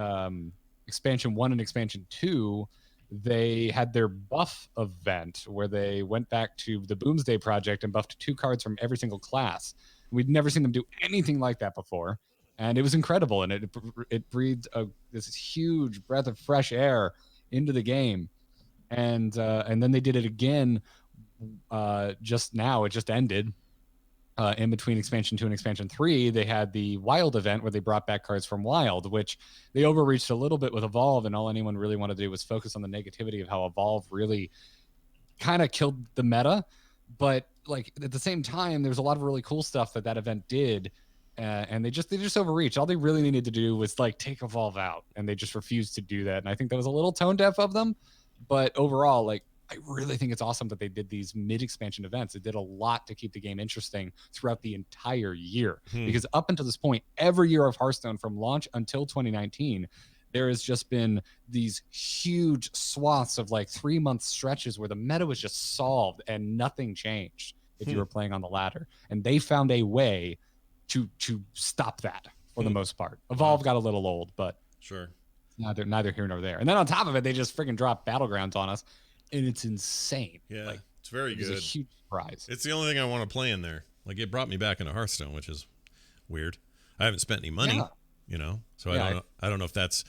expansion 1 and expansion 2, they had their buff event where they went back to the Boomsday Project and buffed 2 cards from every single class. We'd never seen them do anything like that before, and it was incredible. And it breathed this huge breath of fresh air into the game. And then they did it again just now. It just ended. In between expansion 2 and expansion 3, they had the Wild event where they brought back cards from Wild, which they overreached a little bit with Evolve, and all anyone really wanted to do was focus on the negativity of how Evolve really kind of killed the meta. But like at the same time, there's a lot of really cool stuff that event did, and they just overreached. All they really needed to do was like take Evolve out, and they just refused to do that. And I think that was a little tone deaf of them. But overall, like, I really think it's awesome that they did these mid-expansion events. It did a lot to keep the game interesting throughout the entire year. Because up until this point, every year of Hearthstone from launch until 2019, there has just been these huge swaths of like 3-month stretches where the meta was just solved and nothing changed if you were playing on the ladder. And they found a way to stop that for the most part. Evolve got a little old, but sure. Neither here nor there. And then on top of it, they just freaking dropped Battlegrounds on us. And it's insane. Yeah, like, it's very good. It's a huge surprise. It's the only thing I want to play in there. Like it brought me back into Hearthstone, which is weird. I haven't spent any money, so I don't know if that's.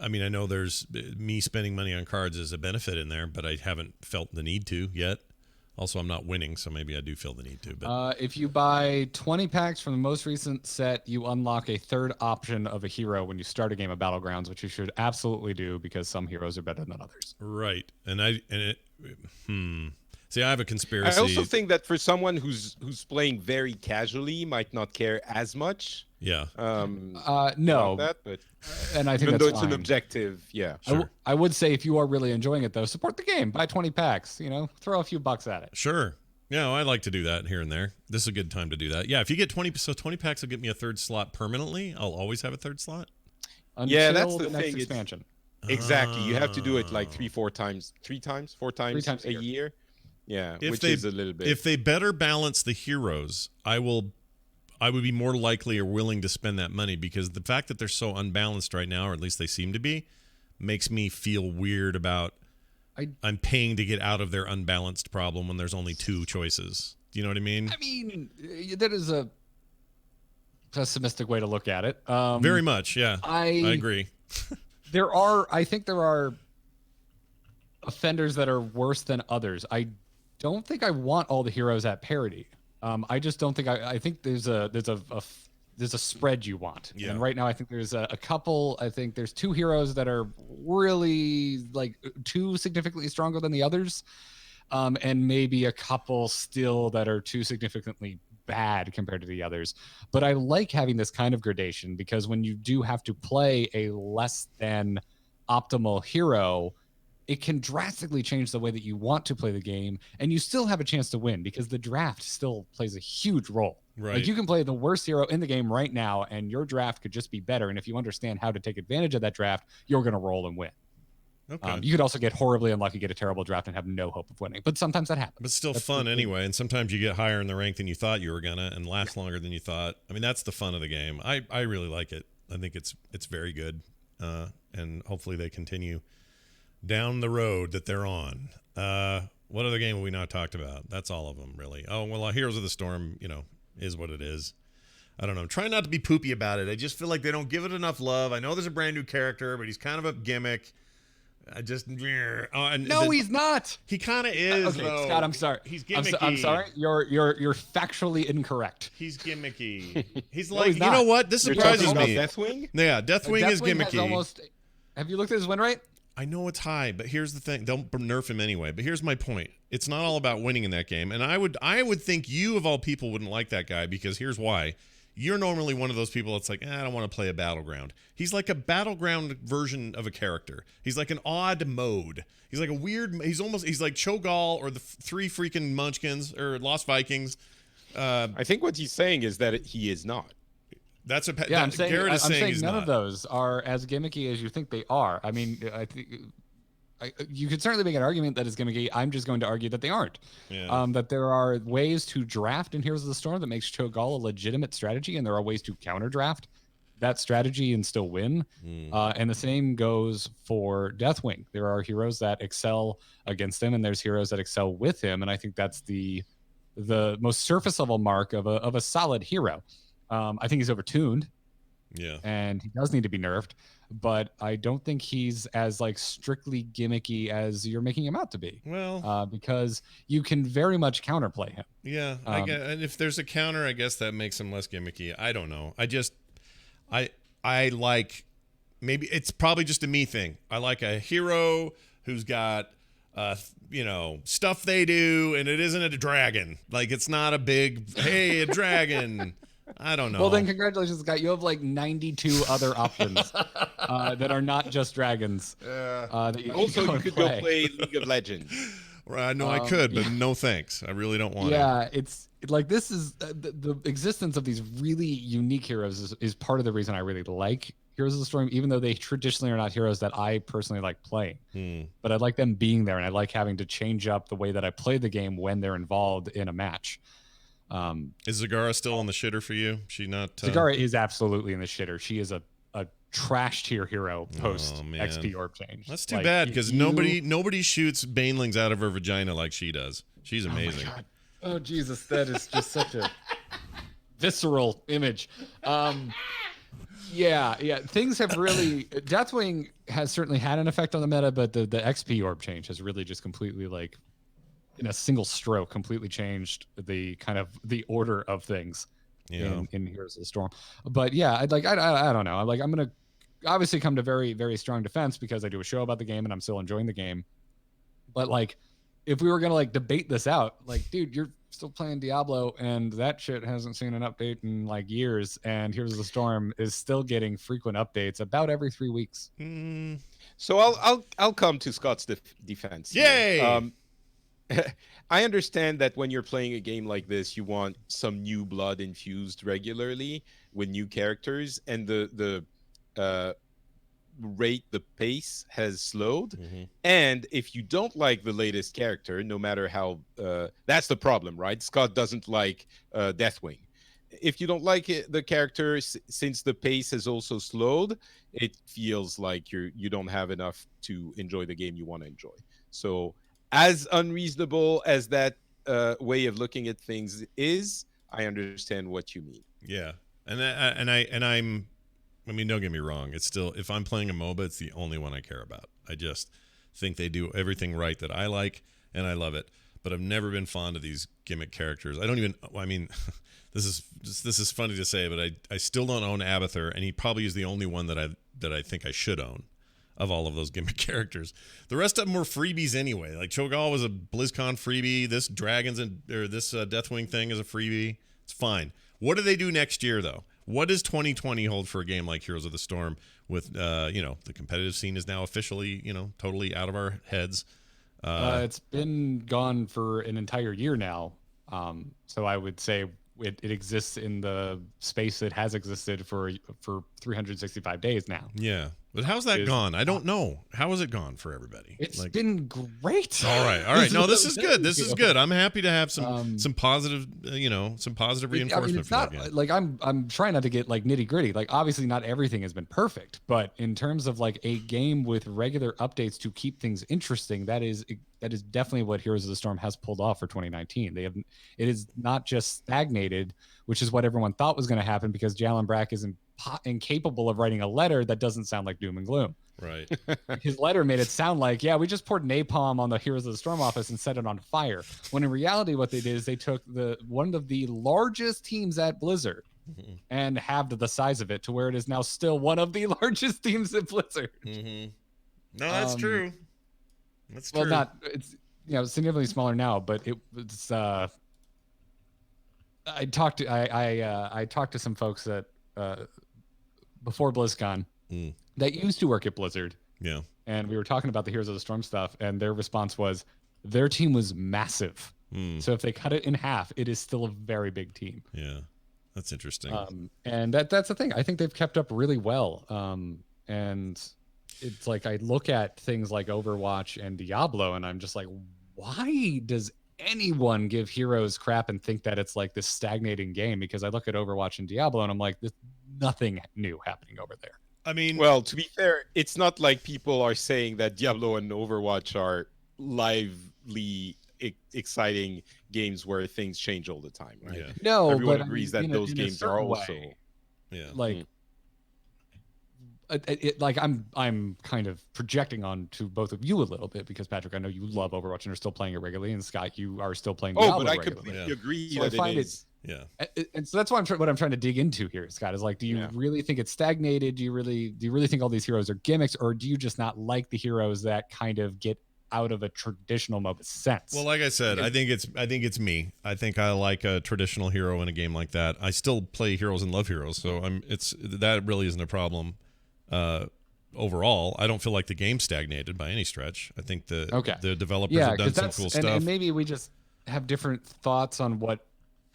I mean, I know there's me spending money on cards is a benefit in there, but I haven't felt the need to yet. Also, I'm not winning, so maybe I do feel the need to. But if you buy 20 packs from the most recent set, you unlock a third option of a hero when you start a game of Battlegrounds, which you should absolutely do because some heroes are better than others. Right, See, I have a conspiracy. I also think that for someone who's playing very casually, might not care as much. Yeah. No, that, but and I think even that's though it's fine. an objective, yeah. Sure. I would say if you are really enjoying it, though, support the game. Buy 20 packs. Throw a few bucks at it. Sure. Yeah, I like to do that here and there. This is a good time to do that. Yeah, if you get 20 packs will get me a third slot permanently. I'll always have a third slot. Yeah, that's Until the next thing. expansion. Exactly. You have to do it like 4 times a a year. Yeah, If which they, is a little bit. If they better balance the heroes, I would be more likely or willing to spend that money because the fact that they're so unbalanced right now, or at least they seem to be, makes me feel weird about I'm paying to get out of their unbalanced problem when there's only 2 choices. Do you know what I mean? I mean, that is a pessimistic way to look at it. Very much, yeah. I agree. I think there are offenders that are worse than others. I don't think I want all the heroes at parity. I just don't think I think there's a spread you want. Yeah. And right now I think there's a couple. I think there's 2 heroes that are really like too significantly stronger than the others. And maybe a couple still that are too significantly bad compared to the others. But I like having this kind of gradation because when you do have to play a less than optimal hero, it can drastically change the way that you want to play the game, and you still have a chance to win because the draft still plays a huge role. Right. Like you can play the worst hero in the game right now, and your draft could just be better. And if you understand how to take advantage of that draft, you're going to roll and win. Okay. You could also get horribly unlucky, get a terrible draft, and have no hope of winning. But sometimes that happens. But still fun anyway. And sometimes you get higher in the rank than you thought you were gonna, and last longer than you thought. I mean, that's the fun of the game. I really like it. I think it's very good, and hopefully they continue down the road that they're on. What other game have we not talked about? That's all of them, really. Oh well, Heroes of the Storm, is what it is. I don't know. I'm trying not to be poopy about it. I just feel like they don't give it enough love. I know there's a brand new character, but he's kind of a gimmick. He's not. He kind of is. Okay, though. Scott, I'm sorry. He's gimmicky. I'm sorry. You're factually incorrect. He's gimmicky. He's No, like, he's you not. know what? This You're surprises talking about me. Deathwing? Yeah, Deathwing is Deathwing has gimmicky. Have you looked at his win rate? I know it's high, but here's the thing. They'll nerf him anyway. But here's my point. It's not all about winning in that game. And I would think you, of all people, wouldn't like that guy because here's why. You're normally one of those people that's like, I don't want to play a battleground. He's like a battleground version of a character. He's like an odd mode. He's like a weird. He's like Cho'Gall or the three freaking Munchkins or Lost Vikings. I think what he's saying is that he is not. That's what Yeah, I'm saying. Garrett is I'm saying he's none not. of those are as gimmicky as you think they are. I mean, I think. You could certainly make an argument that it's gimmicky. I'm just going to argue that they aren't. Yeah. That there are ways to draft in Heroes of the Storm that makes Cho'Gall a legitimate strategy, and there are ways to counter draft that strategy and still win. And the same goes for Deathwing. There are heroes that excel against him, and there's heroes that excel with him. And I think that's the most surface level mark of a solid hero. I think he's overtuned. Yeah. And he does need to be nerfed, but I don't think he's as like strictly gimmicky as you're making him out to be. Well, because you can very much counterplay him. yeah, I get, and if there's a counter, I guess that makes him less gimmicky. I don't know. I like, maybe it's probably just a me thing. I like a hero who's got stuff they do, and it isn't a dragon. Like it's not a big a dragon. I don't know. Well, then congratulations, Scott. You have like 92 other options that are not just dragons. That you Also, can you could play. go play League of Legends. I know I could, but no thanks. I really don't want to. Yeah, it's like this is the existence of these really unique heroes is part of the reason I really like Heroes of the Storm, even though they traditionally are not heroes that I personally like playing. But I like them being there, and I like having to change up the way that I play the game when they're involved in a match. Is Zagara still on the shitter for you? She not? Zagara is absolutely in the shitter. She is a trash tier hero post man. XP orb change. That's too bad because nobody shoots banelings out of her vagina like she does. She's amazing. Oh Jesus, that is just such a visceral image. Yeah. Things have really. Deathwing has certainly had an effect on the meta, but the XP orb change has really just completely like, in a single stroke, completely changed the order of things in Heroes of the Storm. But yeah, I don't know. I'm gonna obviously come to very, very strong defense because I do a show about the game and I'm still enjoying the game. But like, if we were gonna like debate this out, like, dude, you're still playing Diablo and that shit hasn't seen an update in like years, and Heroes of the Storm is still getting frequent updates about every 3 weeks. So I'll come to Scott's defense. Yay! I understand that when you're playing a game like this, you want some new blood infused regularly with new characters, and the pace has slowed. And if you don't like the latest character, no matter how, that's the problem, right? Scott doesn't like Deathwing. If you don't like the character, since the pace has also slowed, it feels like you don't have enough to enjoy the game you want to enjoy. So, as unreasonable as that way of looking at things is, I understand what you mean. Yeah, I mean, don't get me wrong. It's still, if I'm playing a MOBA, it's the only one I care about. I just think they do everything right that I like, and I love it. But I've never been fond of these gimmick characters. I mean, this is funny to say, but I still don't own Abathur, and he probably is the only one that I think I should own of all of those gimmick characters. The rest of them were freebies anyway. Like Cho'Gall was a BlizzCon freebie. This Dragons this Deathwing thing is a freebie. It's fine. What do they do next year though? What does 2020 hold for a game like Heroes of the Storm? With the competitive scene is now officially totally out of our heads. It's been gone for an entire year now. So I would say it exists in the space it has existed for 365 days now. Yeah, but how's that gone? I don't know. How has it gone for everybody? It's been great. All right. No, this is good. This is good. I'm happy to have some positive, some positive reinforcement it's for not that game. like I'm trying not to get like nitty gritty. Like obviously not everything has been perfect, but in terms of like a game with regular updates to keep things interesting, that is definitely what Heroes of the Storm has pulled off for 2019. It is not just stagnated, which is what everyone thought was going to happen because Jalen Brack is incapable of writing a letter that doesn't sound like doom and gloom. Right. His letter made it sound like, yeah, we just poured napalm on the Heroes of the Storm office and set it on fire. When in reality, what they did is they took one of the largest teams at Blizzard and halved the size of it to where it is now still one of the largest teams at Blizzard. Mm-hmm. No, that's true. That's true. Well, it's significantly smaller now, but it's. I talked to some folks that before BlizzCon that used to work at Blizzard. Yeah. And we were talking about the Heroes of the Storm stuff, and their response was their team was massive. So if they cut it in half, it is still a very big team. Yeah, that's interesting. And that's the thing. I think they've kept up really well. And it's like I look at things like Overwatch and Diablo, and I'm just like, why does anyone give Heroes crap and think that it's like this stagnating game? Because I look at Overwatch and Diablo, and I'm like, there's nothing new happening over there. I mean, well, to be fair, it's not like people are saying that Diablo and Overwatch are lively, exciting games where things change all the time, right? Yeah. No, everyone but agrees I mean, that those in a games are certain also. way, yeah. like. Like I'm kind of projecting on to both of you a little bit because Patrick, I know you love Overwatch and are still playing it regularly, and Scott, you are still playing Diablo But I regularly. completely agree So I that find it is. Yeah. And so that's what I'm trying to dig into here, Scott. Is like, do you really think it's stagnated? Do you really think all these heroes are gimmicks, or do you just not like the heroes that kind of get out of a traditional MOBA sense? Well, like I said, I think it's me. I think I like a traditional hero in a game like that. I still play heroes and love heroes, so that really isn't a problem. Overall, I don't feel like the game stagnated by any stretch. I think the developers have done some cool stuff. And maybe we just have different thoughts on what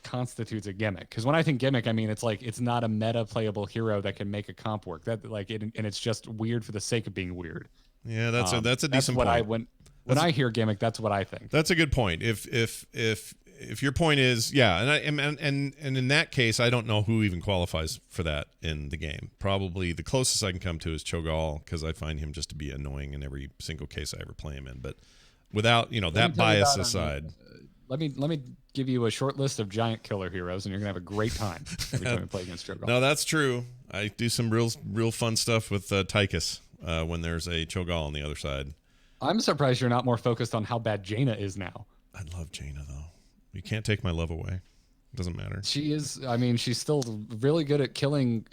constitutes a gimmick. Because when I think gimmick, I mean it's like it's not a meta playable hero that can make a comp work. That and it's just weird for the sake of being weird. Yeah, that's a decent what point. When I hear gimmick, that's what I think. That's a good point. If your point is and in that case, I don't know who even qualifies for that in the game. Probably the closest I can come to is Cho'Gall, because I find him just to be annoying in every single case I ever play him in. But without that bias aside, let me give you a short list of giant killer heroes, and you're gonna have a great time every time you play against Cho'Gall. No, that's true. I do some real fun stuff with Tychus when there's a Cho'Gall on the other side. I'm surprised you're not more focused on how bad Jaina is now. I love Jaina though. You can't take my love away. It doesn't matter. She is. I mean, she's still really good at killing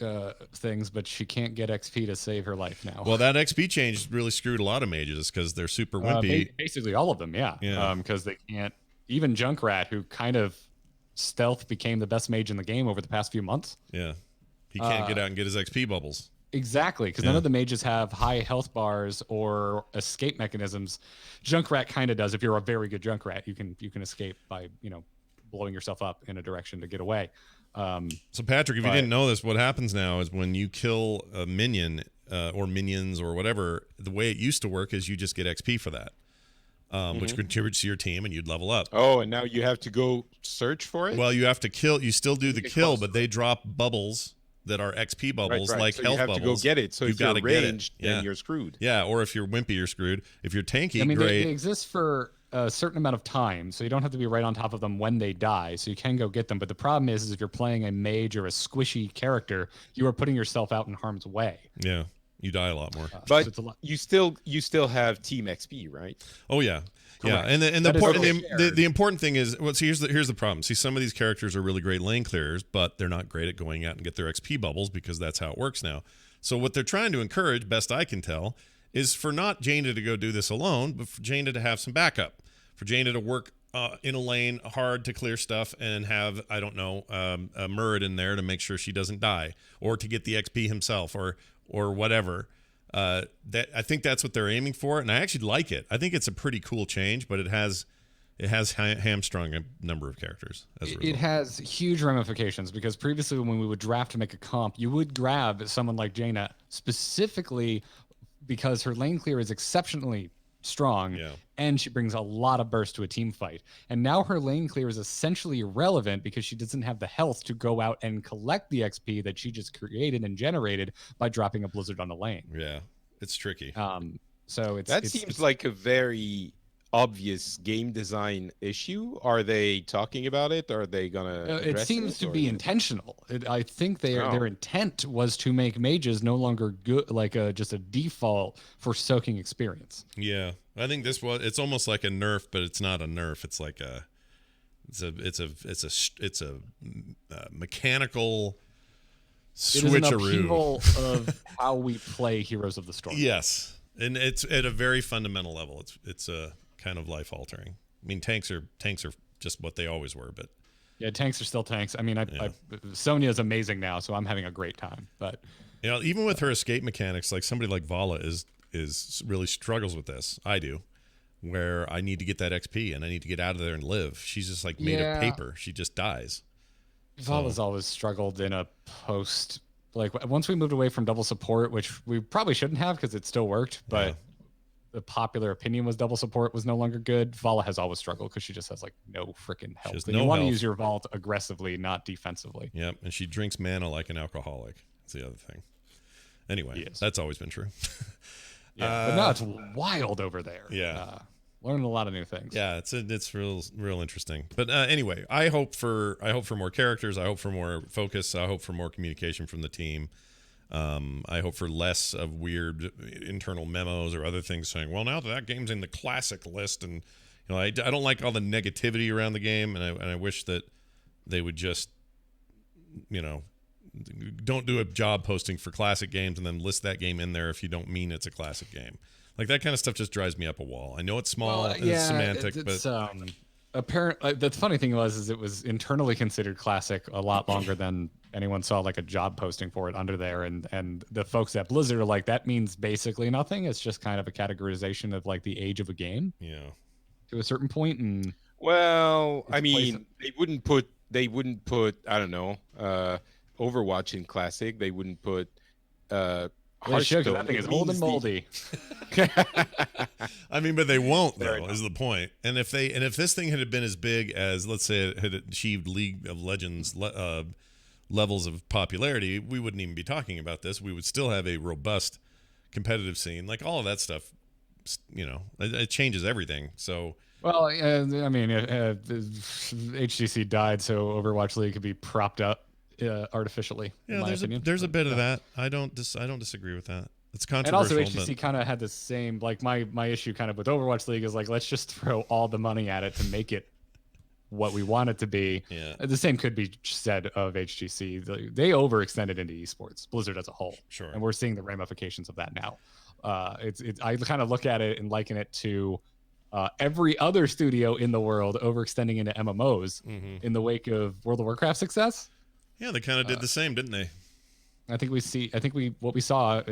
things, but she can't get XP to save her life now. Well, that XP change really screwed a lot of mages because they're super wimpy. Basically, all of them, yeah. Because they can't. Even Junkrat, who kind of stealth became the best mage in the game over the past few months. Yeah, he can't get out and get his XP bubbles. Exactly, because none of the mages have high health bars or escape mechanisms. Junkrat kind of does. If you're a very good Junkrat, you can escape by blowing yourself up in a direction to get away. So Patrick, if you didn't know this, what happens now is when you kill a minion or minions or whatever, the way it used to work is you just get XP for that, which contributes to your team and you'd level up. Oh, and now you have to go search for it? Well, you have to kill. You still do the kill, but they drop bubbles that are XP bubbles, like so health you have bubbles. to go get it. So if you're ranged, then you're screwed. Yeah, or if you're wimpy, you're screwed. If you're tanky, they exist for a certain amount of time, so you don't have to be right on top of them when they die, so you can go get them. But the problem is if you're playing a mage or a squishy character, you are putting yourself out in harm's way. Yeah, you die a lot more. But you still have team XP, right? Oh yeah. Correct. Yeah, and the important thing is, well, see, here's the problem. See, some of these characters are really great lane clearers, but they're not great at going out and get their XP bubbles because that's how it works now. So what they're trying to encourage, best I can tell, is for not Jaina to go do this alone, but for Jaina to have some backup, for Jaina to work in a lane, hard to clear stuff, and have, I don't know, a Murid in there to make sure she doesn't die, or to get the XP himself, or whatever. That I think that's what they're aiming for, and I actually like it. I think it's a pretty cool change, but it has hamstrung a number of characters as a result. It has huge ramifications because previously when we would draft to make a comp, you would grab someone like Jaina specifically because her lane clear is exceptionally strong, and she brings a lot of burst to a team fight. And now her lane clear is essentially irrelevant because she doesn't have the health to go out and collect the XP that she just created and generated by dropping a blizzard on the lane. Yeah, it's tricky. So That seems like a very obvious game design issue. Are they talking about it? Are they gonna it seems to be intentional. I think their intent was to make mages no longer good, like just a default for soaking experience. Yeah, I think it's almost like a nerf, but it's not a nerf. It's like it's a mechanical switcheroo. It is an upheaval of how we play Heroes of the Storm. Yes, and it's at a very fundamental level. It's a kind of life altering. I mean, tanks are just what they always were, but yeah, tanks are still tanks. I mean, Sonya is amazing now, so I'm having a great time. But even with her escape mechanics, like somebody like Vala is really struggles with this. I do, where I need to get that XP and I need to get out of there and live. She's just like made of paper. She just dies. Vala's always struggled in a post. Like once we moved away from double support, which we probably shouldn't have because it still worked, but the popular opinion was double support was no longer good. Vala has always struggled because she just has like no freaking health. You want to use your vault aggressively, not defensively. Yep, and she drinks mana like an alcoholic. That's the other thing. Anyway, that's always been true. But no, it's wild over there. Yeah. Learning a lot of new things. Yeah, it's real interesting. But anyway, I hope for more characters. I hope for more focus. I hope for more communication from the team. I hope for less of weird internal memos or other things saying, well, now that game's in the classic list, and I don't like all the negativity around the game, and I wish that they would just don't do a job posting for classic games and then list that game in there if you don't mean it's a classic game. Like that kind of stuff just drives me up a wall. I know it's small and it's semantic, but apparently the funny thing is it was internally considered classic a lot longer than anyone saw like a job posting for it under there, and the folks at Blizzard are like, that means basically nothing. It's just kind of a categorization of like the age of a game. Yeah. To a certain point, and I mean, they wouldn't put I don't know, Overwatch in classic. They wouldn't put Hearthstone. That thing is old and moldy. I mean, but they won't though, is the point. And if this thing had been as big as, let's say, it had achieved League of Legends levels of popularity, we wouldn't even be talking about this. We would still have a robust competitive scene. Like all of that stuff, it changes everything. So. Well, I mean, HGC died, so Overwatch League could be propped up artificially. Yeah, there's a bit of that. I don't disagree with that. It's and controversial. And also HGC kind of had the same, like my issue kind of with Overwatch League is like, let's just throw all the money at it to make it what we want it to be. Yeah. The same could be said of HGC. They overextended into esports, Blizzard as a whole. Sure. And we're seeing the ramifications of that now. I kind of look at it and liken it to every other studio in the world overextending into MMOs in the wake of World of Warcraft success. Yeah, they kind of did the same, didn't they? What we saw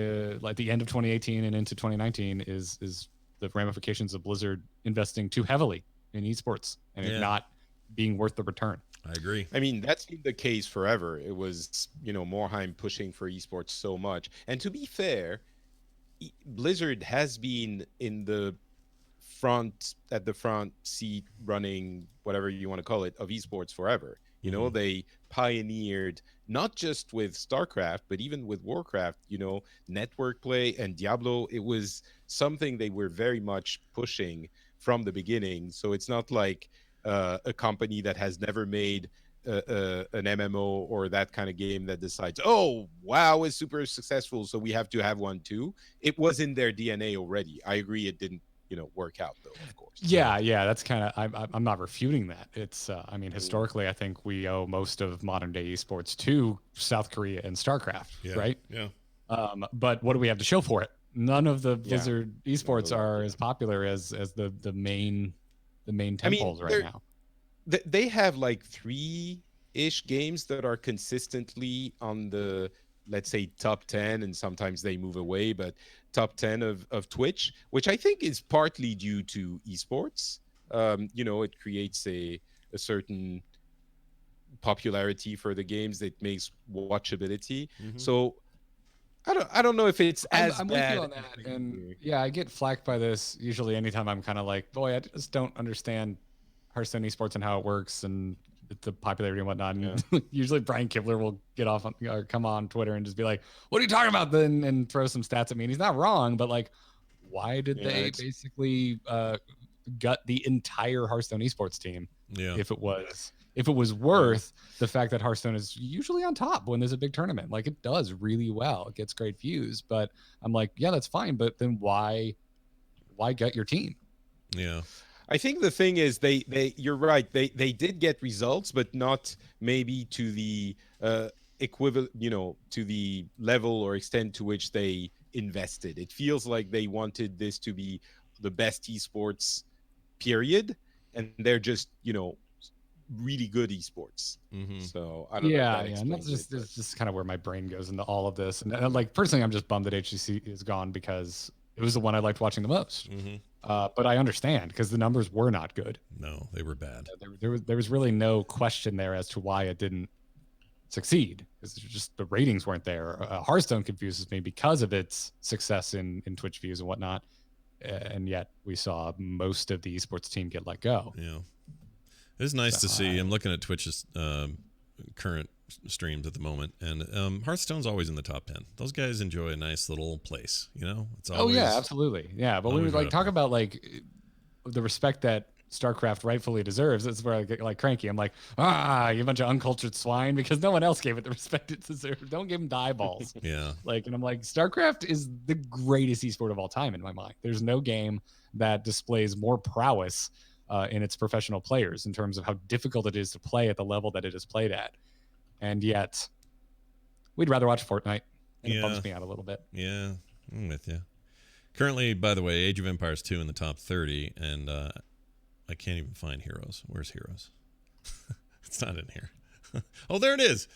like the end of 2018 and into 2019 is the ramifications of Blizzard investing too heavily in esports and it not being worth the return. I agree. I mean, that's been the case forever. It was, Morheim pushing for esports so much. And to be fair, Blizzard has been at the front seat running, whatever you want to call it, of esports forever. They pioneered not just with StarCraft, but even with Warcraft, network play and Diablo. It was something they were very much pushing from the beginning. So it's not like a company that has never made an MMO or that kind of game that decides, oh, WoW is super successful, so we have to have one too. It was in their DNA already. I agree it didn't work out though, of course. Yeah, that's kind of, I'm not refuting that. It's historically I think we owe most of modern day esports to South Korea and StarCraft, right? Yeah. But what do we have to show for it? None of the Blizzard esports are as popular as the main main I mean, tentpoles right they're- now. They have like 3-ish games that are consistently on the, let's say, top 10, and sometimes they move away, but top 10 of Twitch, which I think is partly due to esports. It creates a certain popularity for the games that makes watchability. Mhm. So I don't know if it's as I'm with bad you on as that, they and were. yeah, I get flack by this usually anytime I'm kind of like, boy, I just don't understand Hearthstone esports and how it works and the popularity and whatnot. And usually Brian Kibler will get off on, or come on Twitter and just be like, "What are you talking about?" Then and throw some stats at me, and he's not wrong, but like, why did Yeah, they it's- basically gut the entire Hearthstone esports team Yeah. if it was worth the fact that Hearthstone is usually on top when there's a big tournament? Like, it does really well, it gets great views, but I'm like, yeah, that's fine, but then why gut your team? Yeah. I think the thing is you're right. They did get results, but not maybe to the equivalent, to the level or extent to which they invested. It feels like they wanted this to be the best esports period, and they're just, really good esports. Mhm. So I don't know if that And explains that's just it, that's just kind of where my brain goes into all of this. And like, personally, I'm just bummed that HCC is gone because it was the one I liked watching the most. Mhm. But I understand because the numbers were not good. No, they were bad. There was really no question there as to why it didn't succeed. It's just the ratings weren't there. Hearthstone confuses me because of its success in Twitch views and whatnot, and yet we saw most of the esports team get let go. Yeah. It's nice to see. I'm looking at Twitch's current streams at the moment, and Hearthstone's always in the top 10. Those guys enjoy a nice little place, It's always, Oh yeah, absolutely. Yeah, but when we always right like up talk there. about like the respect that StarCraft rightfully deserves, that's where I get like cranky. I'm like, you bunch of uncultured swine, because no one else gave it the respect it deserved. Don't give them the eyeballs. Yeah. And I'm like, StarCraft is the greatest esport of all time in my mind. There's no game that displays more prowess in its professional players in terms of how difficult it is to play at the level that it is played at. And yet, we'd rather watch Fortnite, and it bums me out a little bit. Yeah, I'm with you. Currently, by the way, Age of Empires 2 in the top 30, and I can't even find Heroes. Where's Heroes? It's not in here. Oh, there it is.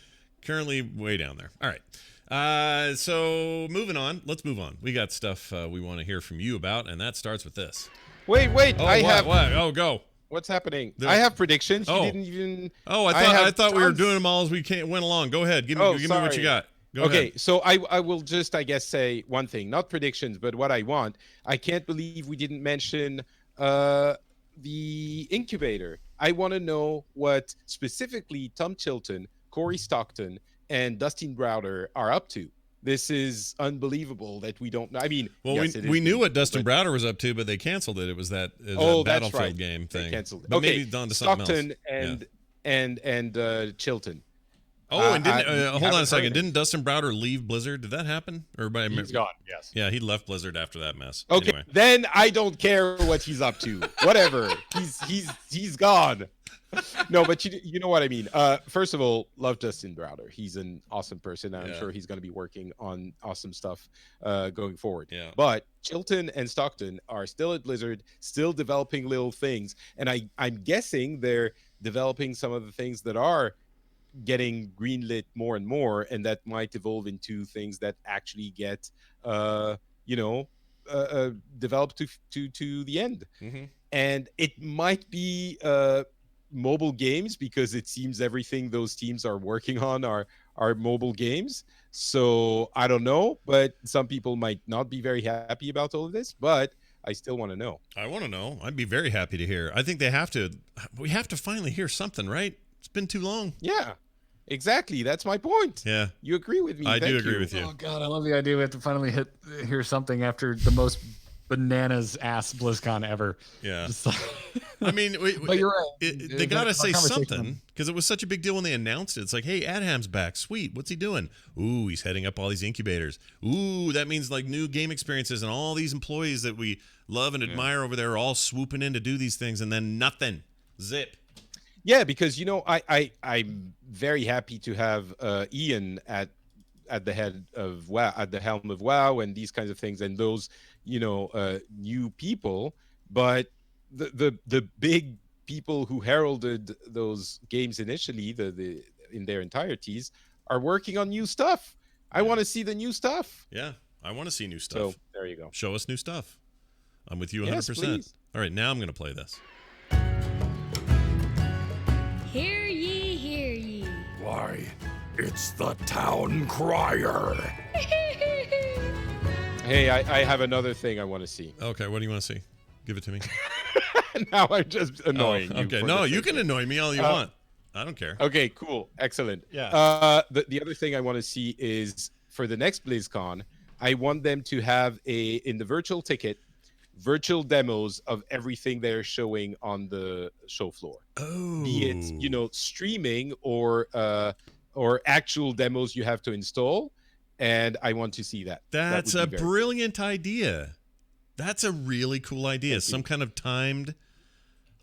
Currently way down there. All right. So moving on. Let's move on. We got stuff we want to hear from you about, and that starts with this. Wait. Oh, I have. what? Oh, go. What's happening? The- I have predictions. Oh. You didn't even. Oh, I have thought we were tons. doing them all as we went along. Go ahead. Give me what you Sorry. got. Go Okay, ahead. so I will just, I guess, say one thing, not predictions, but what I want. I can't believe we didn't mention the incubator. I want to know what specifically Tom Chilton, Corey Stockton, and Dustin Browder are up to. This is unbelievable that we don't know. I mean, Well, yes, it we is knew what believable, Dustin but- Browder was up to, but they canceled it. It was that that's Battlefield right. game They thing. canceled it. But Okay, maybe on to something Stockton else. and Chilton. Oh, and I- didn't you hold on haven't a second. heard it. Didn't Dustin Browder leave Blizzard? Did that happen? Or by He's gone. Yes. Yeah, he left Blizzard after that mess. Okay, Anyway. then I don't care what he's up to. Whatever. He's gone. No, but you know what I mean. First of all, love Dustin Browder. He's an awesome person. And I'm Yeah. sure he's going to be working on awesome stuff going forward. Yeah. But Chilton and Stockton are still at Blizzard, still developing little things, and I'm guessing they're developing some of the things that are getting greenlit more and more, and that might evolve into things that actually get developed to the end. Mhm. And it might be mobile games, because it seems everything those teams are working on are mobile games. So I don't know, but some people might not be very happy about all of this, but I still want to know. I want to know. I'd be very happy to hear. I think they have to. We have to finally hear something, right? It's been too long. Yeah, exactly. That's my point. Yeah, You agree with me? I do Thank agree you. with you. Oh god, I love the idea we have to finally hear something after the most bananas ass BlizzCon ever. Yeah. Just like, I mean, but you're right. they got to Our say conversation- something, because it was such a big deal when they announced it. It's like, hey, Adham's back. Sweet. What's he doing? Ooh, he's heading up all these incubators. Ooh, that means like new game experiences, and all these employees that we love and admire over there are all swooping in to do these things, and then nothing. Zip. Yeah, because I'm very happy to have Ian at the head of WoW, at the helm of WoW, and these kinds of things, and those new people. But the big people who heralded those games initially, the in their entireties, are working on new stuff. I want to see the new stuff. Yeah, I want to see new stuff. So there you go. Show us new stuff. I'm with you 100%. Yes, please. All right, now I'm going to play this. Hear ye, hear ye. Why, it's the town crier. Hey, I have another thing I want to see. Okay, what do you want to see? Give it to me. Now I'm just annoying you. Okay, for no, the you sake can of- annoy me all you want. I don't care. Okay, cool, excellent. Yeah. The other thing I want to see is for the next BlizzCon, I want them to have in the virtual ticket, virtual demos of everything they're showing on the show floor. Oh. Be it streaming or actual demos you have to install, and I want to see that. That's That a would be very brilliant idea. That's a really cool idea. Thank you. Some kind of timed.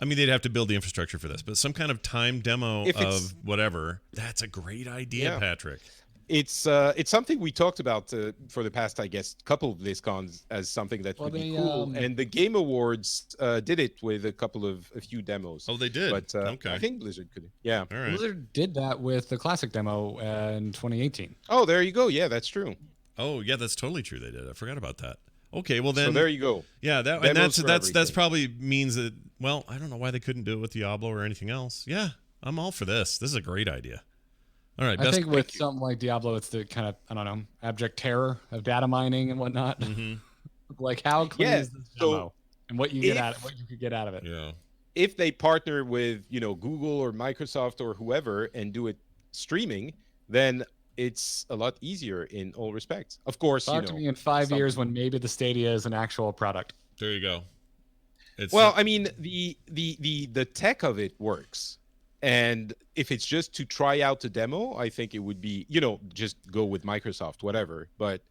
I mean, they'd have to build the infrastructure for this, but some kind of timed demo If it's- of whatever. That's a great idea, Yeah. Patrick. It's something we talked about for the past, I guess, couple of BlizzCons as something that would be cool. And the Game Awards did it with a few demos. Oh, they did. But Okay. I think Blizzard could. Yeah. All right. Blizzard did that with the classic demo in 2018. Oh, there you go. Yeah, that's true. Oh, yeah, that's totally true. They did. I forgot about that. Okay, well then. So there you go. Yeah, that and Demos that's for that's everything. probably means that. Well, I don't know why they couldn't do it with Diablo or anything else. Yeah, I'm all for this. This is a great idea. All right, I best. think with something like Diablo, it's the kind of, I don't know, abject terror of data mining and whatnot. Mhm. Like how clean Yeah, is this so demo and what you get out of what you could get out of it. Yeah. If they partner with Google or Microsoft or whoever and do it streaming, then it's a lot easier in all respects. Of course, Talk to me in 5 years something. when maybe the Stadia is an actual product. There you go. It's Well, I mean, the tech of it works, and if it's just to try out the demo, I think it would be just go with Microsoft, whatever. But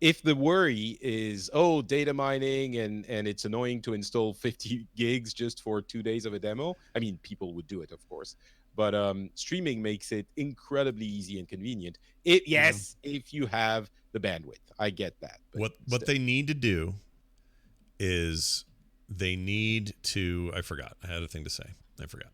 if the worry is data mining and it's annoying to install 50 gigs just for 2 days of a demo, I mean, people would do it, of course. But streaming makes it incredibly easy and convenient. Yes, if you have the bandwidth, I get that. But what still. they need to do is they need to. I forgot. I had a thing to say. I forgot.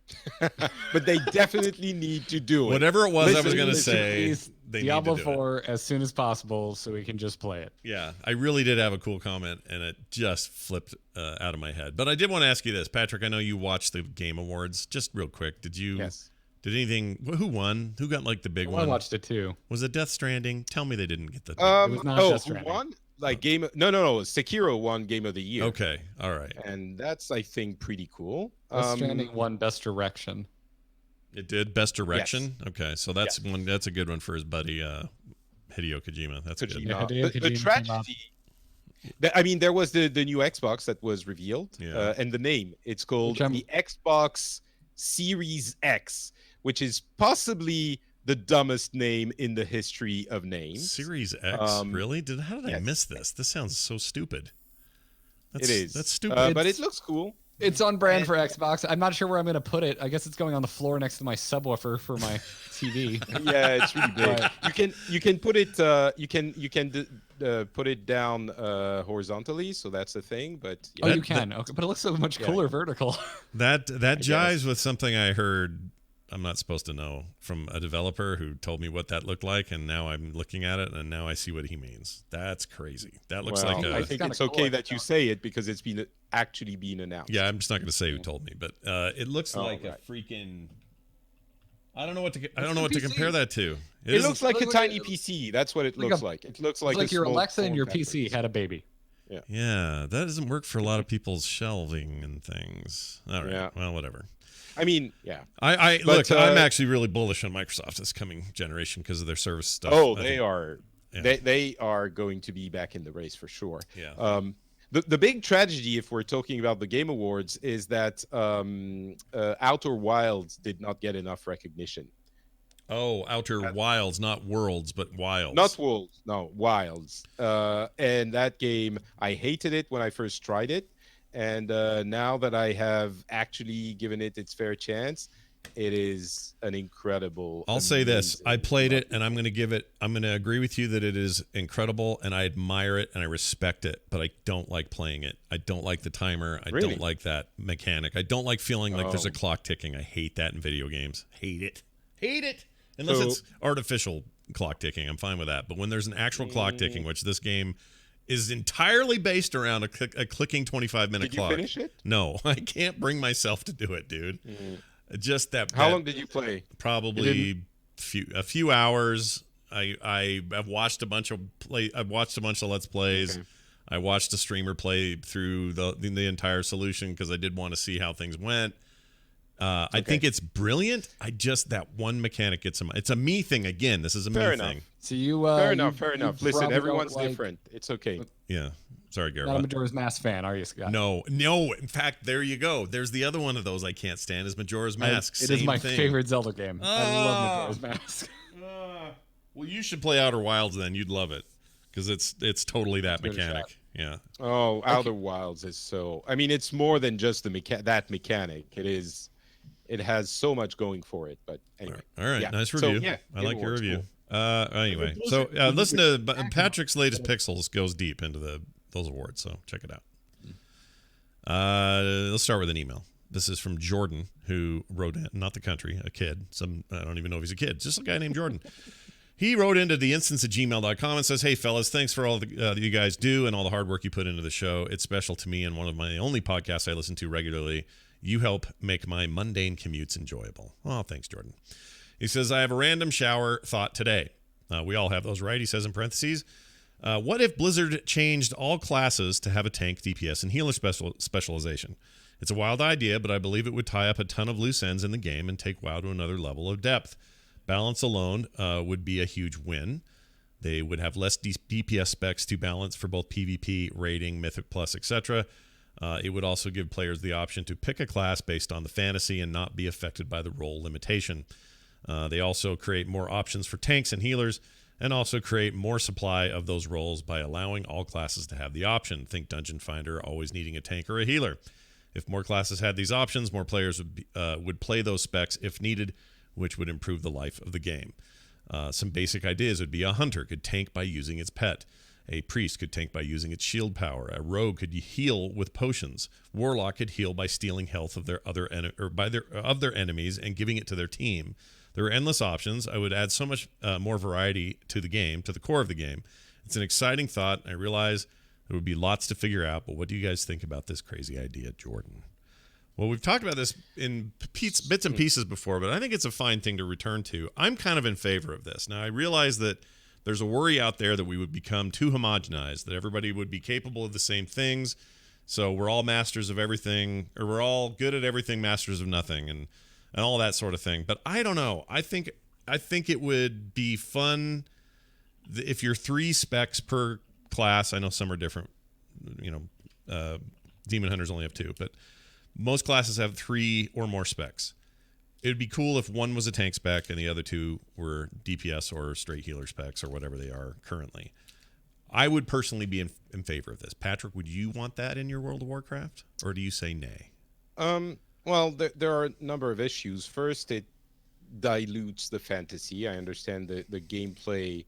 But they definitely need to do it. Whatever it was, I was Listen, going to listen, say. Please, They Diablo need to do it. 4 as soon as possible so we can just play it. Yeah, I really did have a cool comment, and it just flipped out of my head. But I did want to ask you this, Patrick. I know you watched the Game Awards. Just real quick, did you? Yes. Did anything? Who won? Who got like the big Well, I one? watched it too. Was it Death Stranding? Tell me they didn't get the. It was not Death who Stranding. won? Like no. Sekiro won Game of the Year. Okay, all right. And that's, I think, pretty cool. Death Stranding won Best Direction. It did best direction. Okay, so that's one. That's a good one for his buddy Hideo Kojima. That's good. Kojima. Yeah, Hideo The Kojima came up. tragedy. I mean, there was the new Xbox that was revealed, Yeah. and the name. It's called Which I'm- the Xbox Series X, which is possibly the dumbest name in the history of names. Series X, really? How did I yes. miss this? This sounds so stupid. That's, It is. That's stupid. But It's- it looks cool. It's on brand for Xbox. I'm not sure where I'm going to put it. I guess it's going on the floor next to my subwoofer for my TV. Yeah, it's really big. Right. You can put it put it down horizontally, so that's the thing. But Oh, yeah. you can. Okay, but it looks so much cooler vertical. That guess. jives with something I heard. I'm not supposed to know from a developer who told me what that looked like, and now I'm looking at it, and now I see what he means. That's crazy. That looks Well, like a. I think kinda it's okay cool, that you say it because it's been actually been announced. Yeah, I'm just not going to say who told me, but it looks Oh, like right. a freaking. I don't know what to. I don't It's know a what to PC. compare that to. It looks like a looks like tiny a- PC. That's what it like looks a- like. It looks It's like like a your small Alexa and your form PC factor. had a baby. Yeah, that doesn't work for a lot of people's shelving and things. All right. Yeah. Well, whatever. I mean, yeah. I But, look. I'm actually really bullish on Microsoft this coming generation because of their service stuff. Oh, I they think- are. Yeah. They are going to be back in the race for sure. Yeah. The big tragedy, if we're talking about the Game Awards, is that Outer Wilds did not get enough recognition. Oh, Outer Wilds, not Worlds, but Wilds. Not Worlds, no, Wilds. And that game, I hated it when I first tried it. And now that I have actually given it its fair chance, it is an incredible. I'll say this. I amazing played it, RPG. and I'm going to agree with you that it is incredible, and I admire it, and I respect it, but I don't like playing it. I don't like the timer. I Really? don't like that mechanic. I don't like feeling like there's a Oh. clock ticking. I hate that in video games. Hate it. Hate it. Unless So- it's artificial clock ticking, I'm fine with that. But when there's an actual clock ticking, which this game is entirely based around a clicking 25-minute Did you clock. finish it? No, I can't bring myself to do it, dude. Just that. How that- long did you play? Probably a few hours. I've watched a bunch of Let's Plays. Okay. I watched a streamer play through the entire solution because I did want to see how things went. I think it's brilliant. That one mechanic it's a me thing again. This is a Fair me enough. thing. So you Fair you- enough. Fair you enough. Listen, probably everyone's don't like- different. It's okay. Yeah. Sorry, Garrett. Not a what? Majora's Mask fan, are you, Scott? No. In fact, there you go. There's the other one of those I can't stand is Majora's Mask. It is Same my thing. favorite Zelda game. I love Ah. Majora's Mask. Well, you should play Outer Wilds then. You'd love it because it's totally that give it a mechanic. shot. Yeah. Oh, Outer Wilds is so. I mean, it's more than just that mechanic. It has so much going for it. But anyway. All right. Yeah. Nice So, review. yeah, I Game like your Awards, review. cool. Anyway, so listen to Patrick's latest Pixels goes deep into those awards. So check it out. Let's start with an email. This is from Jordan, who wrote in, not the country, a kid. I don't even know if he's a kid. Just a guy named Jordan. He wrote into theinstance@gmail.com and says, "Hey, fellas, thanks for all that you guys do and all the hard work you put into the show. It's special to me and one of my only podcasts I listen to regularly. You help make my mundane commutes enjoyable." Oh, thanks, Jordan. He says, "I have a random shower thought today." We all have those, right? He says in parentheses, what if Blizzard changed all classes to have a tank, DPS, and healer specialization? It's a wild idea, but I believe it would tie up a ton of loose ends in the game and take WoW to another level of depth. Balance alone would be a huge win. They would have less DPS specs to balance for both PvP, raiding, Mythic Plus, etc. It would also give players the option to pick a class based on the fantasy and not be affected by the role limitation. They also create more options for tanks and healers and also create more supply of those roles by allowing all classes to have the option. Think Dungeon Finder always needing a tank or a healer. If more classes had these options, more players would play those specs if needed, which would improve the life of the game. Some basic ideas would be a hunter could tank by using its pet. A priest could tank by using its shield power. A rogue could heal with potions. Warlock could heal by stealing health of their enemies and giving it to their team. There are endless options. I would add so much more variety to the game, to the core of the game. It's an exciting thought. I realize there would be lots to figure out, but what do you guys think about this crazy idea, Jordan? Well, we've talked about this in bits and pieces before, but I think it's a fine thing to return to. I'm kind of in favor of this. Now, I realize that there's a worry out there that we would become too homogenized, that everybody would be capable of the same things. So we're all masters of everything, or we're all good at everything, masters of nothing, and all that sort of thing. But I don't know. I think it would be fun if you're 3 specs per class. I know some are different. Demon Hunters only have 2, but most classes have 3 or more specs. It would be cool if one was a tank spec and the other 2 were DPS or straight healer specs or whatever they are currently. I would personally be in favor of this. Patrick, would you want that in your World of Warcraft, or do you say nay? Well, there are a number of issues. First, it dilutes the fantasy. I understand the gameplay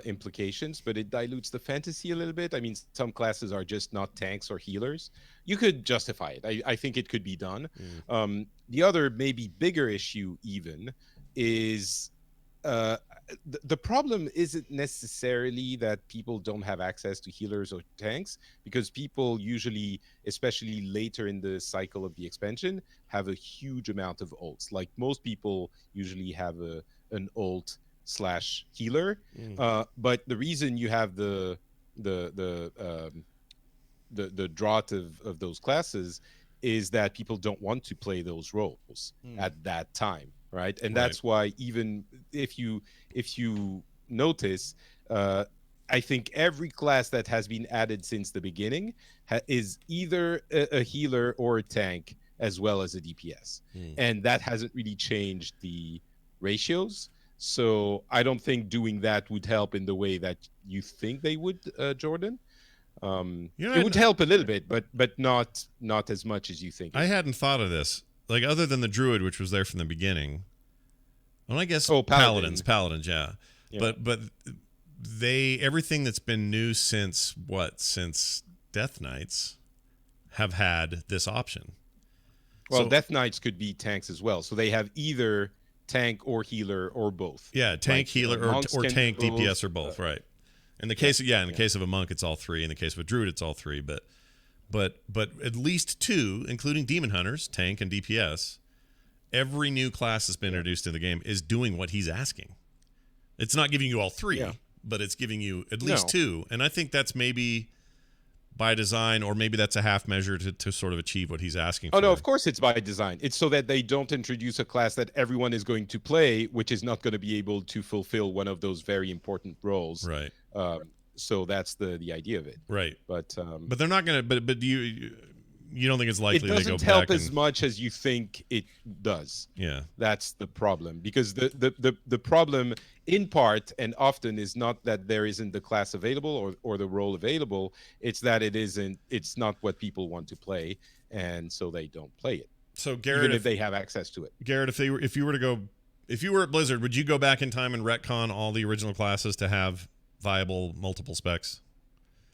implications, but it dilutes the fantasy a little bit. I mean, some classes are just not tanks or healers. You could justify it. I think it could be done. The other maybe bigger issue even is the problem isn't necessarily that people don't have access to healers or tanks, because people usually, especially later in the cycle of the expansion, have a huge amount of ults. Like most people usually have an ult / healer, but the reason you have the drought of those classes is that people don't want to play those roles at that time, right? And that's why, even if you notice, I think every class that has been added since the beginning is either a healer or a tank as well as a DPS, and that hasn't really changed the ratios. So I don't think doing that would help in the way that you think they would, Jordan. It would help a little bit, but not as much as you think. I hadn't thought of this. like other than the druid, which was there from the beginning. Well, I guess Paladin. paladins, yeah. Yeah. But they everything that's been new since Death Knights have had this option. Well, So- Death Knights could be tanks as well, so they have either tank or healer or both. Yeah, tank, Like, healer, monks or can tank, do DPS, or both, right? In the case of case of a monk, it's all three. In the case of a druid, it's all three. But at least two, including demon hunters, tank and DPS. Every new class that's been introduced in the game is doing what he's asking. It's not giving you all three, but it's giving you at least two. And I think that's maybe by design, or maybe that's a half measure to sort of achieve what he's asking for. Oh no, of course it's by design. It's so that they don't introduce a class that everyone is going to play, which is not going to be able to fulfill one of those very important roles. Right. So that's the idea of it. Right. But they're not going to. But you don't think it's it likely they go doesn't help back as and, much as you think it does. Yeah. That's the problem, because the problem in part and often is not that there isn't the class available or the role available. It's that it's not what people want to play, and so they don't play it. So Even Garrett, if they have access to it. Garrett, if you were at Blizzard, would you go back in time and retcon all the original classes to have viable multiple specs?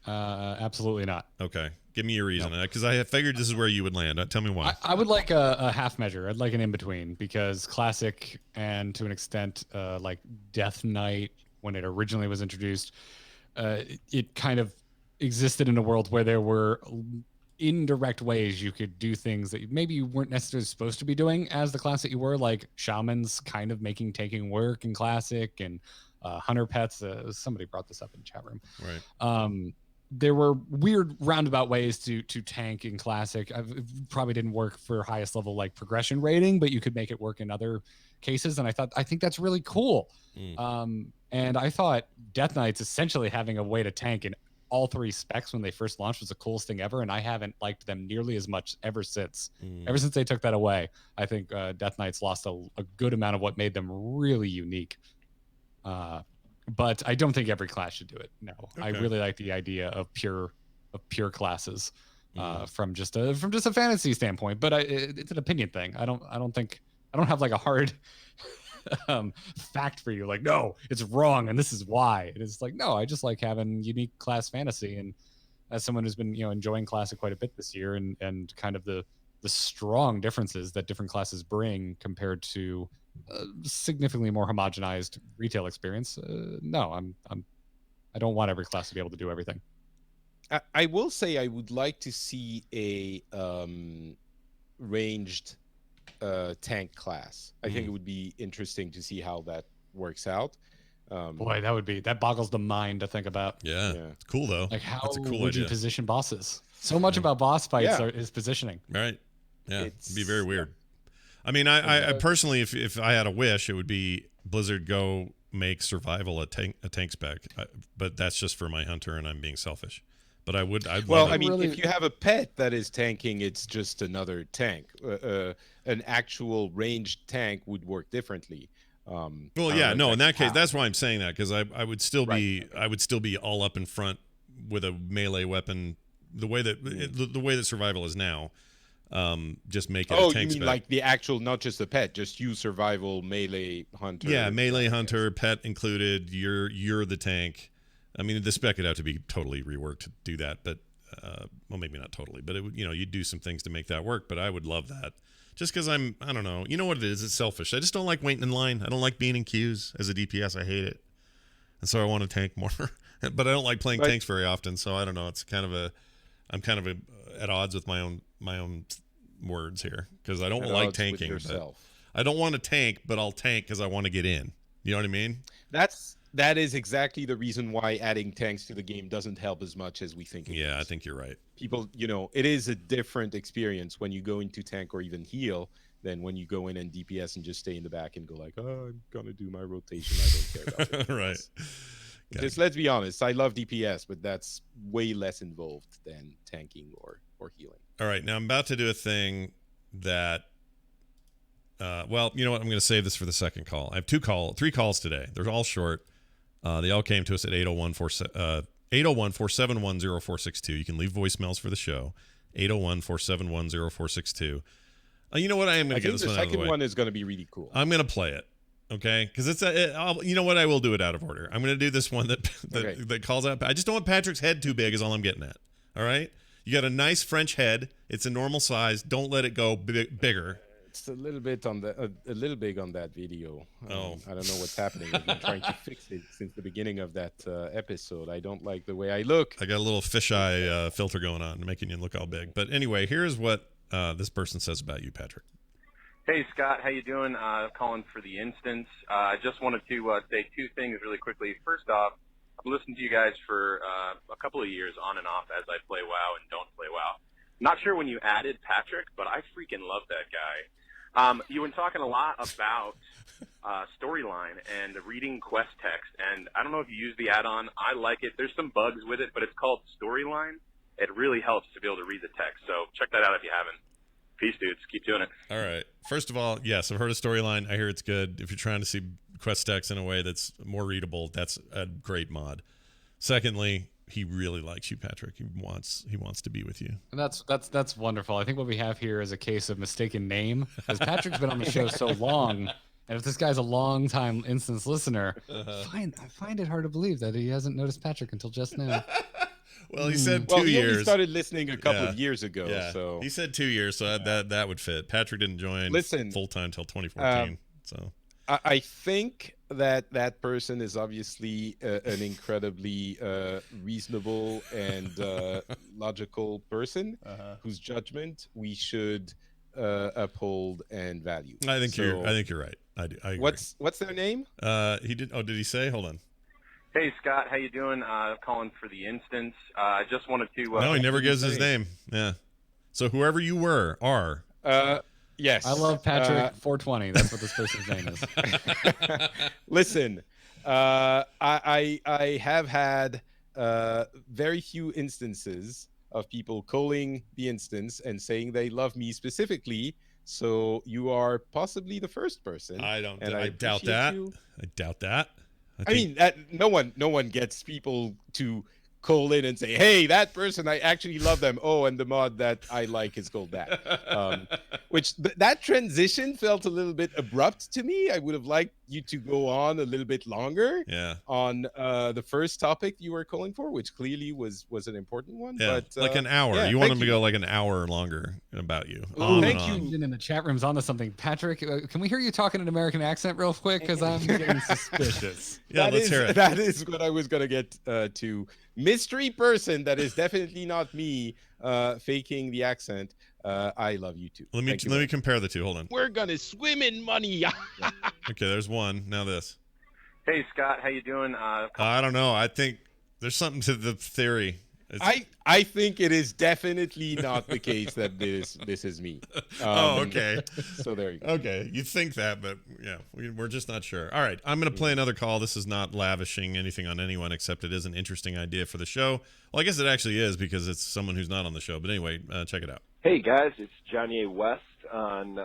Absolutely not. Okay, give me your reason, because I figured this is where you would land. Tell me why. I would like a half measure. I'd like an in between, because classic and to an extent like Death Knight, when it originally was introduced, it kind of existed in a world where there were indirect ways you could do things that maybe you weren't necessarily supposed to be doing as the class that you were, like shamans kind of making tanking work in classic, and hunter pets. Somebody brought this up in the chat room. Right. There were weird roundabout ways to tank in classic. It probably didn't work for highest level like progression rating, but you could make it work in other cases. And I think that's really cool. And I thought Death Knights essentially having a way to tank in all three specs when they first launched was the coolest thing ever. And I haven't liked them nearly as much ever since they took that away. I think Death Knights lost a good amount of what made them really unique. But I don't think every class should do it. No, I really like the idea of pure classes from just a fantasy standpoint. But it's an opinion thing. I don't have like a hard fact for you. Like, no, it's wrong and this is why. It is like, no, I just like having unique class fantasy. And as someone who's been enjoying classic quite a bit this year, and kind of the strong differences that different classes bring compared to significantly more homogenized retail experience. No, I don't want every class to be able to do everything. I will say I would like to see a ranged tank class. I think it would be interesting to see how that works out. Boy, that boggles the mind to think about. Yeah. It's cool though. Like, how That's a cool would you idea. position bosses? So much about boss fights is positioning. Right. Yeah. It's- It'd be very weird. I mean, I personally, if I had a wish, it would be Blizzard go make survival a tank spec. But that's just for my hunter, and I'm being selfish. But I'd Well, love I it. mean, Really- if you have a pet that is tanking, it's just another tank. An actual ranged tank would work differently. Well, I yeah, don't know no, in that case, how. that's why I'm saying that, because I would still be all up in front with a melee weapon, the way that the way that survival is now. Just make it a Oh, you tank mean spec. like the actual, not just the pet, just you survival melee hunter? Yeah, melee hunter, pet included. You're the tank. I mean, the spec would have to be totally reworked to do that, but well, maybe not totally, but it would, you'd do some things to make that work. But I would love that, just because I don't know. You know what it is? It's selfish. I just don't like waiting in line. I don't like being in queues as a DPS. I hate it, and so I want to tank more. But I don't like playing tanks very often, so I don't know. It's kind of I'm kind of at odds with my own words here, because I don't At like odds with tanking. But yourself. I don't want to tank, but I'll tank because I want to get in. You know what I mean? That is exactly the reason why adding tanks to the game doesn't help as much as we think it Yeah, I does. think you're right. People, it is a different experience when you go into tank or even heal than when you go in and DPS and just stay in the back and go like, oh, I'm gonna do my rotation. I don't care about anything Right. else. Just let's be honest. I love DPS, but that's way less involved than tanking or healing. All right, now I'm about to do a thing that, well, you know what? I'm going to save this for the second call. I have three calls today. They're all short. They all came to us at 801-471-0462. You can leave voicemails for the show, 801-471-0462. You know what? I am going I to get think this the one out of the second way. one is going to be really cool. I'm going to play it. Okay, because you know what? I will do it out of order. I'm going to do this one that calls out. I just don't want Patrick's head too big. Is all I'm getting at. All right, you got a nice French head. It's a normal size. Don't let it go bigger. It's a little bit on a little big on that video. Oh. I don't know what's happening. I've been trying to fix it since the beginning of that episode. I don't like the way I look. I got a little fisheye filter going on, making you look all big. But anyway, here's what this person says about you, Patrick. Hey, Scott, how you doing? Calling for the instance. I just wanted to say two things really quickly. First off, I've listened to you guys for a couple of years on and off as I play WoW and don't play WoW. Not sure when you added Patrick, but I freaking love that guy. You were talking a lot about storyline and reading quest text, and I don't know if you use the add-on. I like it. There's some bugs with it, but it's called Storyline. It really helps to be able to read the text, so check that out if you haven't. Peace, dudes. Keep doing it. All right. First of all, yes, I've heard of Storyline. I hear it's good. If you're trying to see quest text in a way that's more readable, that's a great mod. Secondly, he really likes you, Patrick. He wants to be with you. And that's wonderful. I think what we have here is a case of mistaken name, because Patrick's been on the show so long, and if this guy's a long-time Instance listener, I find it hard to believe that he hasn't noticed Patrick until just now. Well, he said 2 Well, he years. only started listening a couple of years ago. Yeah, So he said 2 years, so that would fit. Patrick didn't join full time until 2014. So I think that person is obviously an incredibly reasonable and logical person whose judgment we should uphold and value. I think you're right. I do. I agree. What's their name? He did. Oh, did he say? Hold on. Hey, Scott, how you doing? Calling for the instance. I just wanted to... no, he never gives his name. Yeah. So whoever you are. Yes. I love Patrick 420. That's what this person's name is. Listen, I have had very few instances of people calling the instance and saying they love me specifically. So you are possibly the first person. I don't. And I doubt that. I doubt that. I mean, no one gets people to call in and say, "Hey, that person, I actually love them." Oh, and the mod that I like is called that. Which that transition felt a little bit abrupt to me. I would have liked you to go on a little bit longer. Yeah. On the first topic you were calling for, which clearly was an important one. Yeah. But like an hour. yeah, you want thank him to go like an hour longer about you. Ooh, On thank and on. you. In the chat room's onto something. Patrick, can we hear you talking in an American accent real quick? Because I'm getting suspicious. Yeah, let's hear it. That is what I was gonna get to. Mystery person that is definitely not me faking the accent. I love you too. Let me compare the two. Hold on. We're gonna swim in money. Okay, there's one. Now this. Hey, Scott, how you doing? I don't know. I think there's something to the theory. I think it is definitely not the case that this is me. Okay. So there you go. Okay, you think that, but yeah, we're just not sure. All right, I'm going to play another call. This is not lavishing anything on anyone, except it is an interesting idea for the show. Well, I guess it actually is because it's someone who's not on the show. But anyway, check it out. Hey guys, it's Johnny A. West on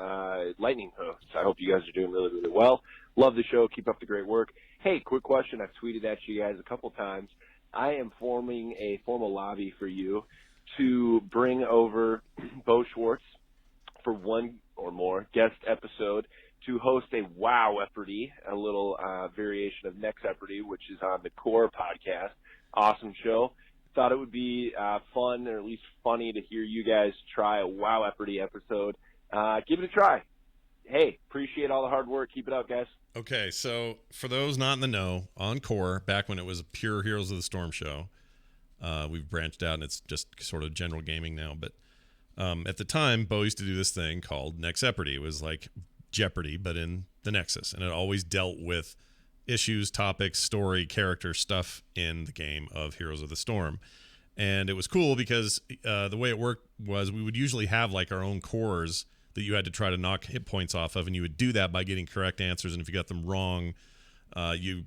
Lightning Hooks. I hope you guys are doing really, really well. Love the show. Keep up the great work. Hey, quick question. I've tweeted at you guys a couple times. I am forming a formal lobby for you to bring over Bo Schwartz for one or more guest episode to host a WoW Epardy, a little variation of Next Epardy, which is on the Core podcast. Awesome show. Thought it would be fun, or at least funny, to hear you guys try a WoW Epardy episode. Give it a try. Hey, appreciate all the hard work. Keep it up, guys. Okay, so for those not in the know, on Core, back when it was a pure Heroes of the Storm show, we've branched out and it's just sort of general gaming now. But at the time, Bo used to do this thing called Next Epardy. It was like Jeopardy, but in the Nexus, and it always dealt with issues, topics, story, character stuff in the game of Heroes of the Storm. And it was cool because the way it worked was we would usually have like our own cores that you had to try to knock hit points off of, and you would do that by getting correct answers, and if you got them wrong,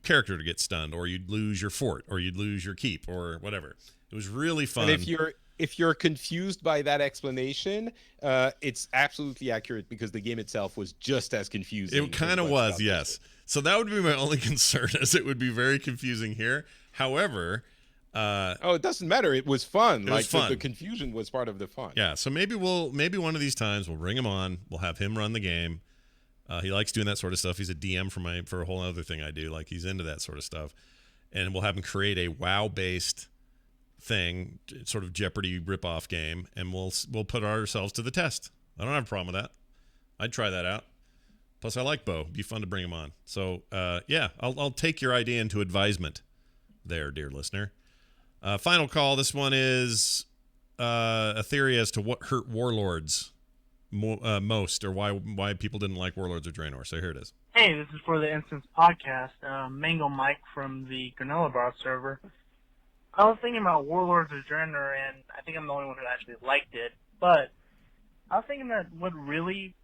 character to get stunned, or you'd lose your fort, or you'd lose your keep, or whatever. It was really fun. And if you're confused by that explanation, it's absolutely accurate because the game itself was just as confusing. It kind of was, yes. So that would be my only concern, is it would be very confusing here. However, Oh, it doesn't matter. It was fun. It was fun. The confusion was part of the fun. Yeah, so maybe one of these times we'll bring him on. We'll have him run the game. He likes doing that sort of stuff. He's a DM for a whole other thing I do. Like, he's into that sort of stuff. And we'll have him create a WoW-based thing, sort of Jeopardy ripoff game, and we'll put ourselves to the test. I don't have a problem with that. I'd try that out. Plus, I like Bo. It'd be fun to bring him on. So, yeah, I'll take your idea into advisement there, dear listener. Final call. This one is a theory as to what hurt Warlords most, or why people didn't like Warlords of Draenor. So here it is. Hey, this is for the Instance Podcast. Mango Mike from the Granola Bar server. I was thinking about Warlords of Draenor, and I think I'm the only one who actually liked it. But I was thinking that what really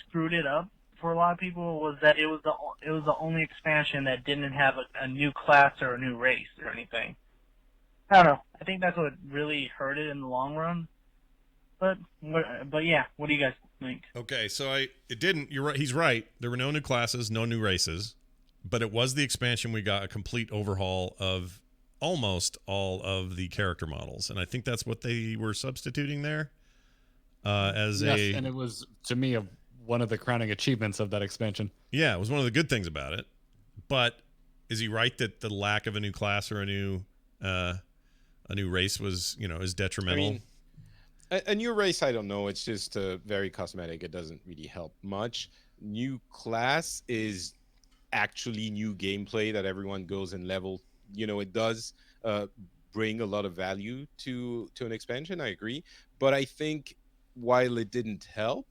screwed it up for a lot of people was that it was the only expansion that didn't have a new class or a new race or anything. I don't know. I think that's what really hurt it in the long run. But yeah, what do you guys think? Okay, so it didn't. You're right. He's right. There were no new classes, no new races, but it was the expansion we got a complete overhaul of almost all of the character models, and I think that's what they were substituting there. And it was, to me, one of the crowning achievements of that expansion. Yeah, it was one of the good things about it. But is he right that the lack of a new class or a new race was, is detrimental? I mean, a new race, I don't know. It's just very cosmetic. It doesn't really help much. New class is actually new gameplay that everyone goes and level. It does bring a lot of value to an expansion. I agree. But I think while it didn't help,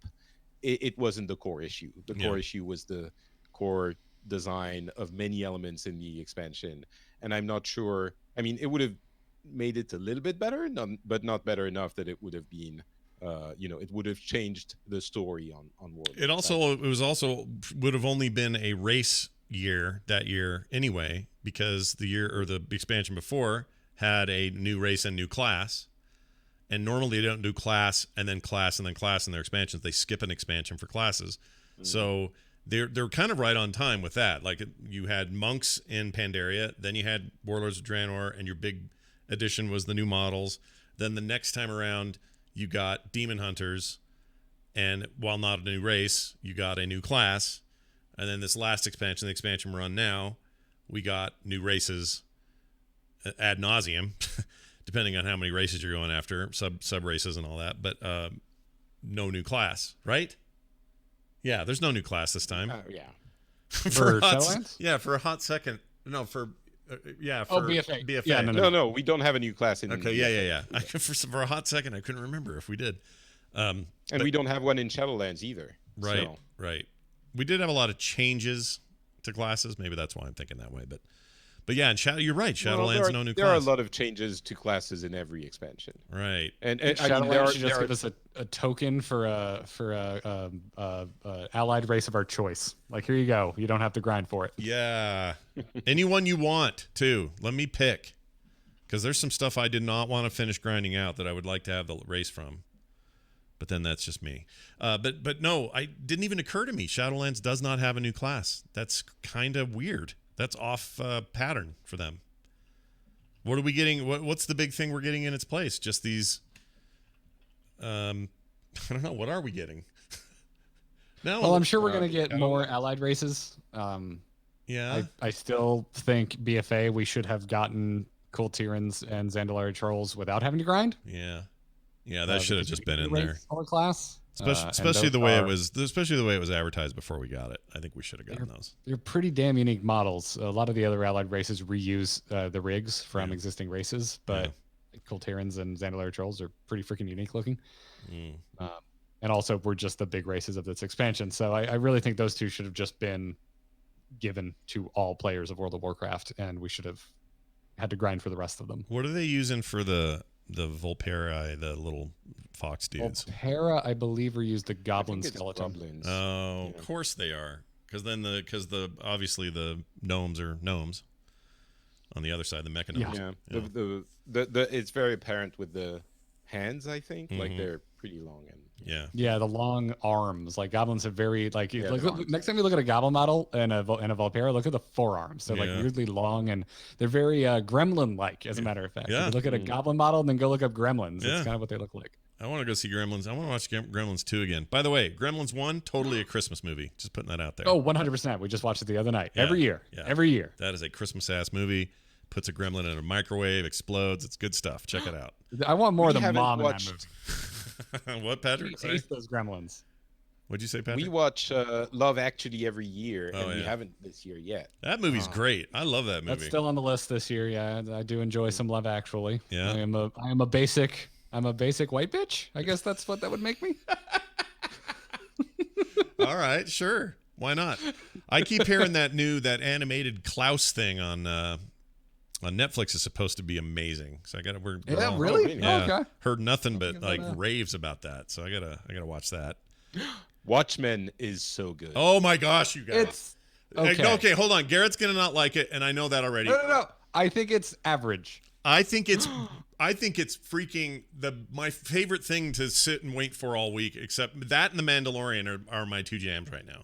it wasn't the core issue. The core issue was the core design of many elements in the expansion. And I'm not sure. I mean, it would have made it a little bit better, but not better enough that it would have been, it would have changed the story on Warlords. It would have only been a race year that year anyway, because the expansion before had a new race and new class. And normally they don't do class and then class and then class in their expansions. They skip an expansion for classes. Mm-hmm. So they're kind of right on time with that. Like, you had monks in Pandaria, then you had Warlords of Draenor, and your big addition was the new models. Then the next time around, you got demon hunters, and while not a new race, you got a new class. And then this last expansion, the expansion we're on now, we got new races ad nauseum, depending on how many races you're going after, sub races and all that. But no new class, right? Yeah, there's no new class this time. Yeah. For Shadowlands? Yeah, for a hot second. No, for BFA. BFA. Yeah, no, we don't have a new class in. Okay, yeah. For a hot second, I couldn't remember if we did. And we don't have one in Shadowlands either. Right, so. right. We did have a lot of changes to classes. Maybe that's why I'm thinking that way. But yeah, and you're right. Shadowlands, no new class. There are a lot of changes to classes in every expansion. Right. And Shadowlands should just give us a token for a allied race of our choice. Like, here you go. You don't have to grind for it. Yeah. Anyone you want, too. Let me pick. Because there's some stuff I did not want to finish grinding out that I would like to have the race from. But then that's just me. But no, I didn't even occur to me. Shadowlands does not have a new class. That's kind of weird. That's off pattern for them. What are we getting? What's the big thing we're getting in its place? Just these. I don't know. What are we getting? No. Well, I'm sure we're gonna get more allied races. Yeah. I still think BFA we should have gotten Cool Tyrans and Zandalari Trolls without having to grind. Yeah. Yeah, that should have just been in there. Or class. Especially the way it was advertised before we got it. I think we should have gotten those. They're pretty damn unique models. A lot of the other allied races reuse the rigs from existing races, but Cool Tyrans and Zandalari Trolls are pretty freaking unique looking. And also, we're just the big races of this expansion. So I really think those two should have just been given to all players of World of Warcraft, and we should have had to grind for the rest of them. What are they using for the Volperi, the little fox dudes? Volpera, I believe, reused the goblin skeleton. Goblins. Oh, of course they are. Because obviously the gnomes are gnomes. On the other side, the mechagnomes. Yeah. The it's very apparent with the hands. I think like pretty long. And Yeah, the long arms. Like goblins have very like. Yeah, Like the arms. next time you look at a goblin model and a Volpera, look at the forearms. They're like Yeah. weirdly long and they're very gremlin-like. As a matter of fact, Yeah. if you look at a goblin model and then go look up gremlins. Yeah. It's kind of what they look like. I want to go see Gremlins. I want to watch Gremlins 2 again. By the way, Gremlins 1, totally a Christmas movie. Just putting that out there. Oh, 100%. We just watched it the other night. Yeah, Every year. yeah. Every year. That is a Christmas ass movie. Puts a gremlin in a microwave, explodes. It's good stuff. Check it out. I want more of the haven't mom watched- in that movie. What, Patrick? I hate those gremlins. What'd you say, Patrick? We watch Love Actually every year, Oh, and we yeah. haven't this year yet. That movie's great. I love that movie. That's still on the list this year. Yeah, I do enjoy some Love Actually. Yeah. I am a basic white bitch. I guess that's what that would make me. All right, sure. Why not? I keep hearing that animated Klaus thing on Netflix is supposed to be amazing. So we're Yeah, all- really? really? Yeah. Okay. Heard nothing but think about like that. raves about that. So I gotta watch that. Watchmen is so good. Oh my gosh, you guys. It's okay. Okay, hold on. Garrett's gonna not like it, and I know that already. No. I think it's average. I think it's freaking my favorite thing to sit and wait for all week. Except that and The Mandalorian are my two jams right now.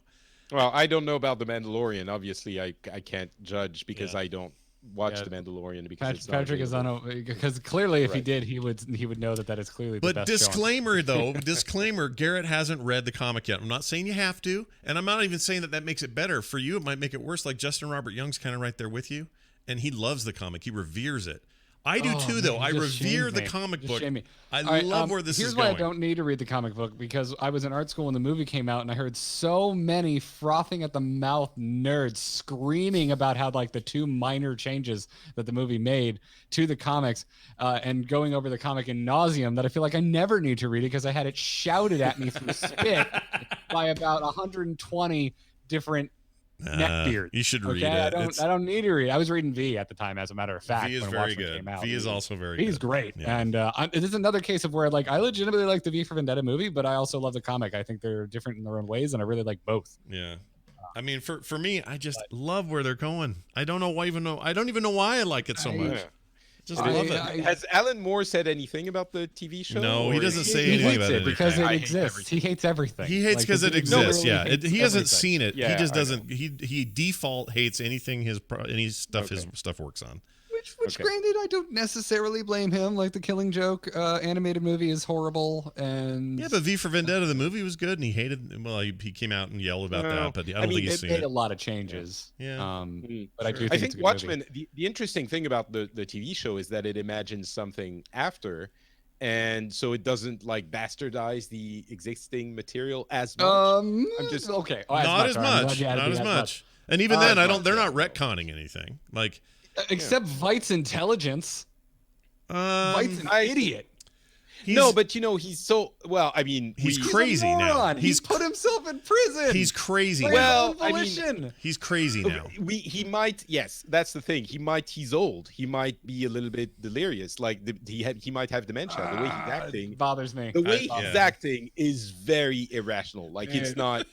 Well, I don't know about The Mandalorian. Obviously, I can't judge because Yeah. I don't watch Yeah. The Mandalorian because it's not Patrick is available. because clearly if he Right. did he would know that is clearly the But best show on- disclaimer though, disclaimer: Garrett hasn't read the comic yet. I'm not saying you have to, and I'm not even saying that makes it better for you. It might make it worse. Like Justin Robert Young's kind of right there with you, and he loves the comic. He reveres it. I do Oh, too, man, though. you I just revere shamed the me. comic Just book. shame me. I All right, love where this here's is why going. I don't need to read the comic book because I was in art school when the movie came out and I heard so many frothing at the mouth nerds screaming about how like the two minor changes that the movie made to the comics and going over the comic in nauseum that I feel like I never need to read it because I had it shouted at me through spit by about 120 different neckbeards. You should read Okay, it. I don't need to read. I was reading V at the time, as a matter of fact. V is when very Watchmen good. came out. V is also very He's good. great, Yeah. and it is another case of where like I legitimately like the V for Vendetta movie, but I also love the comic. I think they're different in their own ways, and I really like both. Yeah. I mean, for me, I just love where they're going. I don't even know why I like it so much. Yeah. Just love it. Has Alan Moore said anything about the TV show? No, he or doesn't is say He anything hates about it anything. because it I hate exists. everything. He hates everything. He hates Like, because it the dude exists. literally Yeah, hates he hasn't everything. seen it. He Yeah, just I know. doesn't. He default hates anything his stuff works on. Which Okay. granted, I don't necessarily blame him. Like the Killing Joke animated movie is horrible, and Yeah, but V for Vendetta, the movie was good, and he hated. Well, he came out and yelled about Well, that, but I I don't mean, think he's it seen made it. a lot of changes. Yeah. But I do think, I it's think a good Watchmen. movie. The interesting thing about the TV show is that it imagines something after, and so it doesn't like bastardize the existing material as much. I'm just- okay. Not as All right, I'm glad much. you added Not the as as much. And even Not then, as I don't. much, They're yeah. not retconning anything. Like, Except Vite's intelligence. Vite's an idiot. No, but you know he's so well. I mean, He's we- crazy now. Moron. He's He put himself in prison. He's crazy. by now. Well, his own I mean- volition. He's crazy now. he might. Yes, that's the thing. He's old. He might be a little bit delirious. Like he might have dementia. The way he's acting. It bothers me. The way I- he's yeah. acting is very irrational. Like it's not.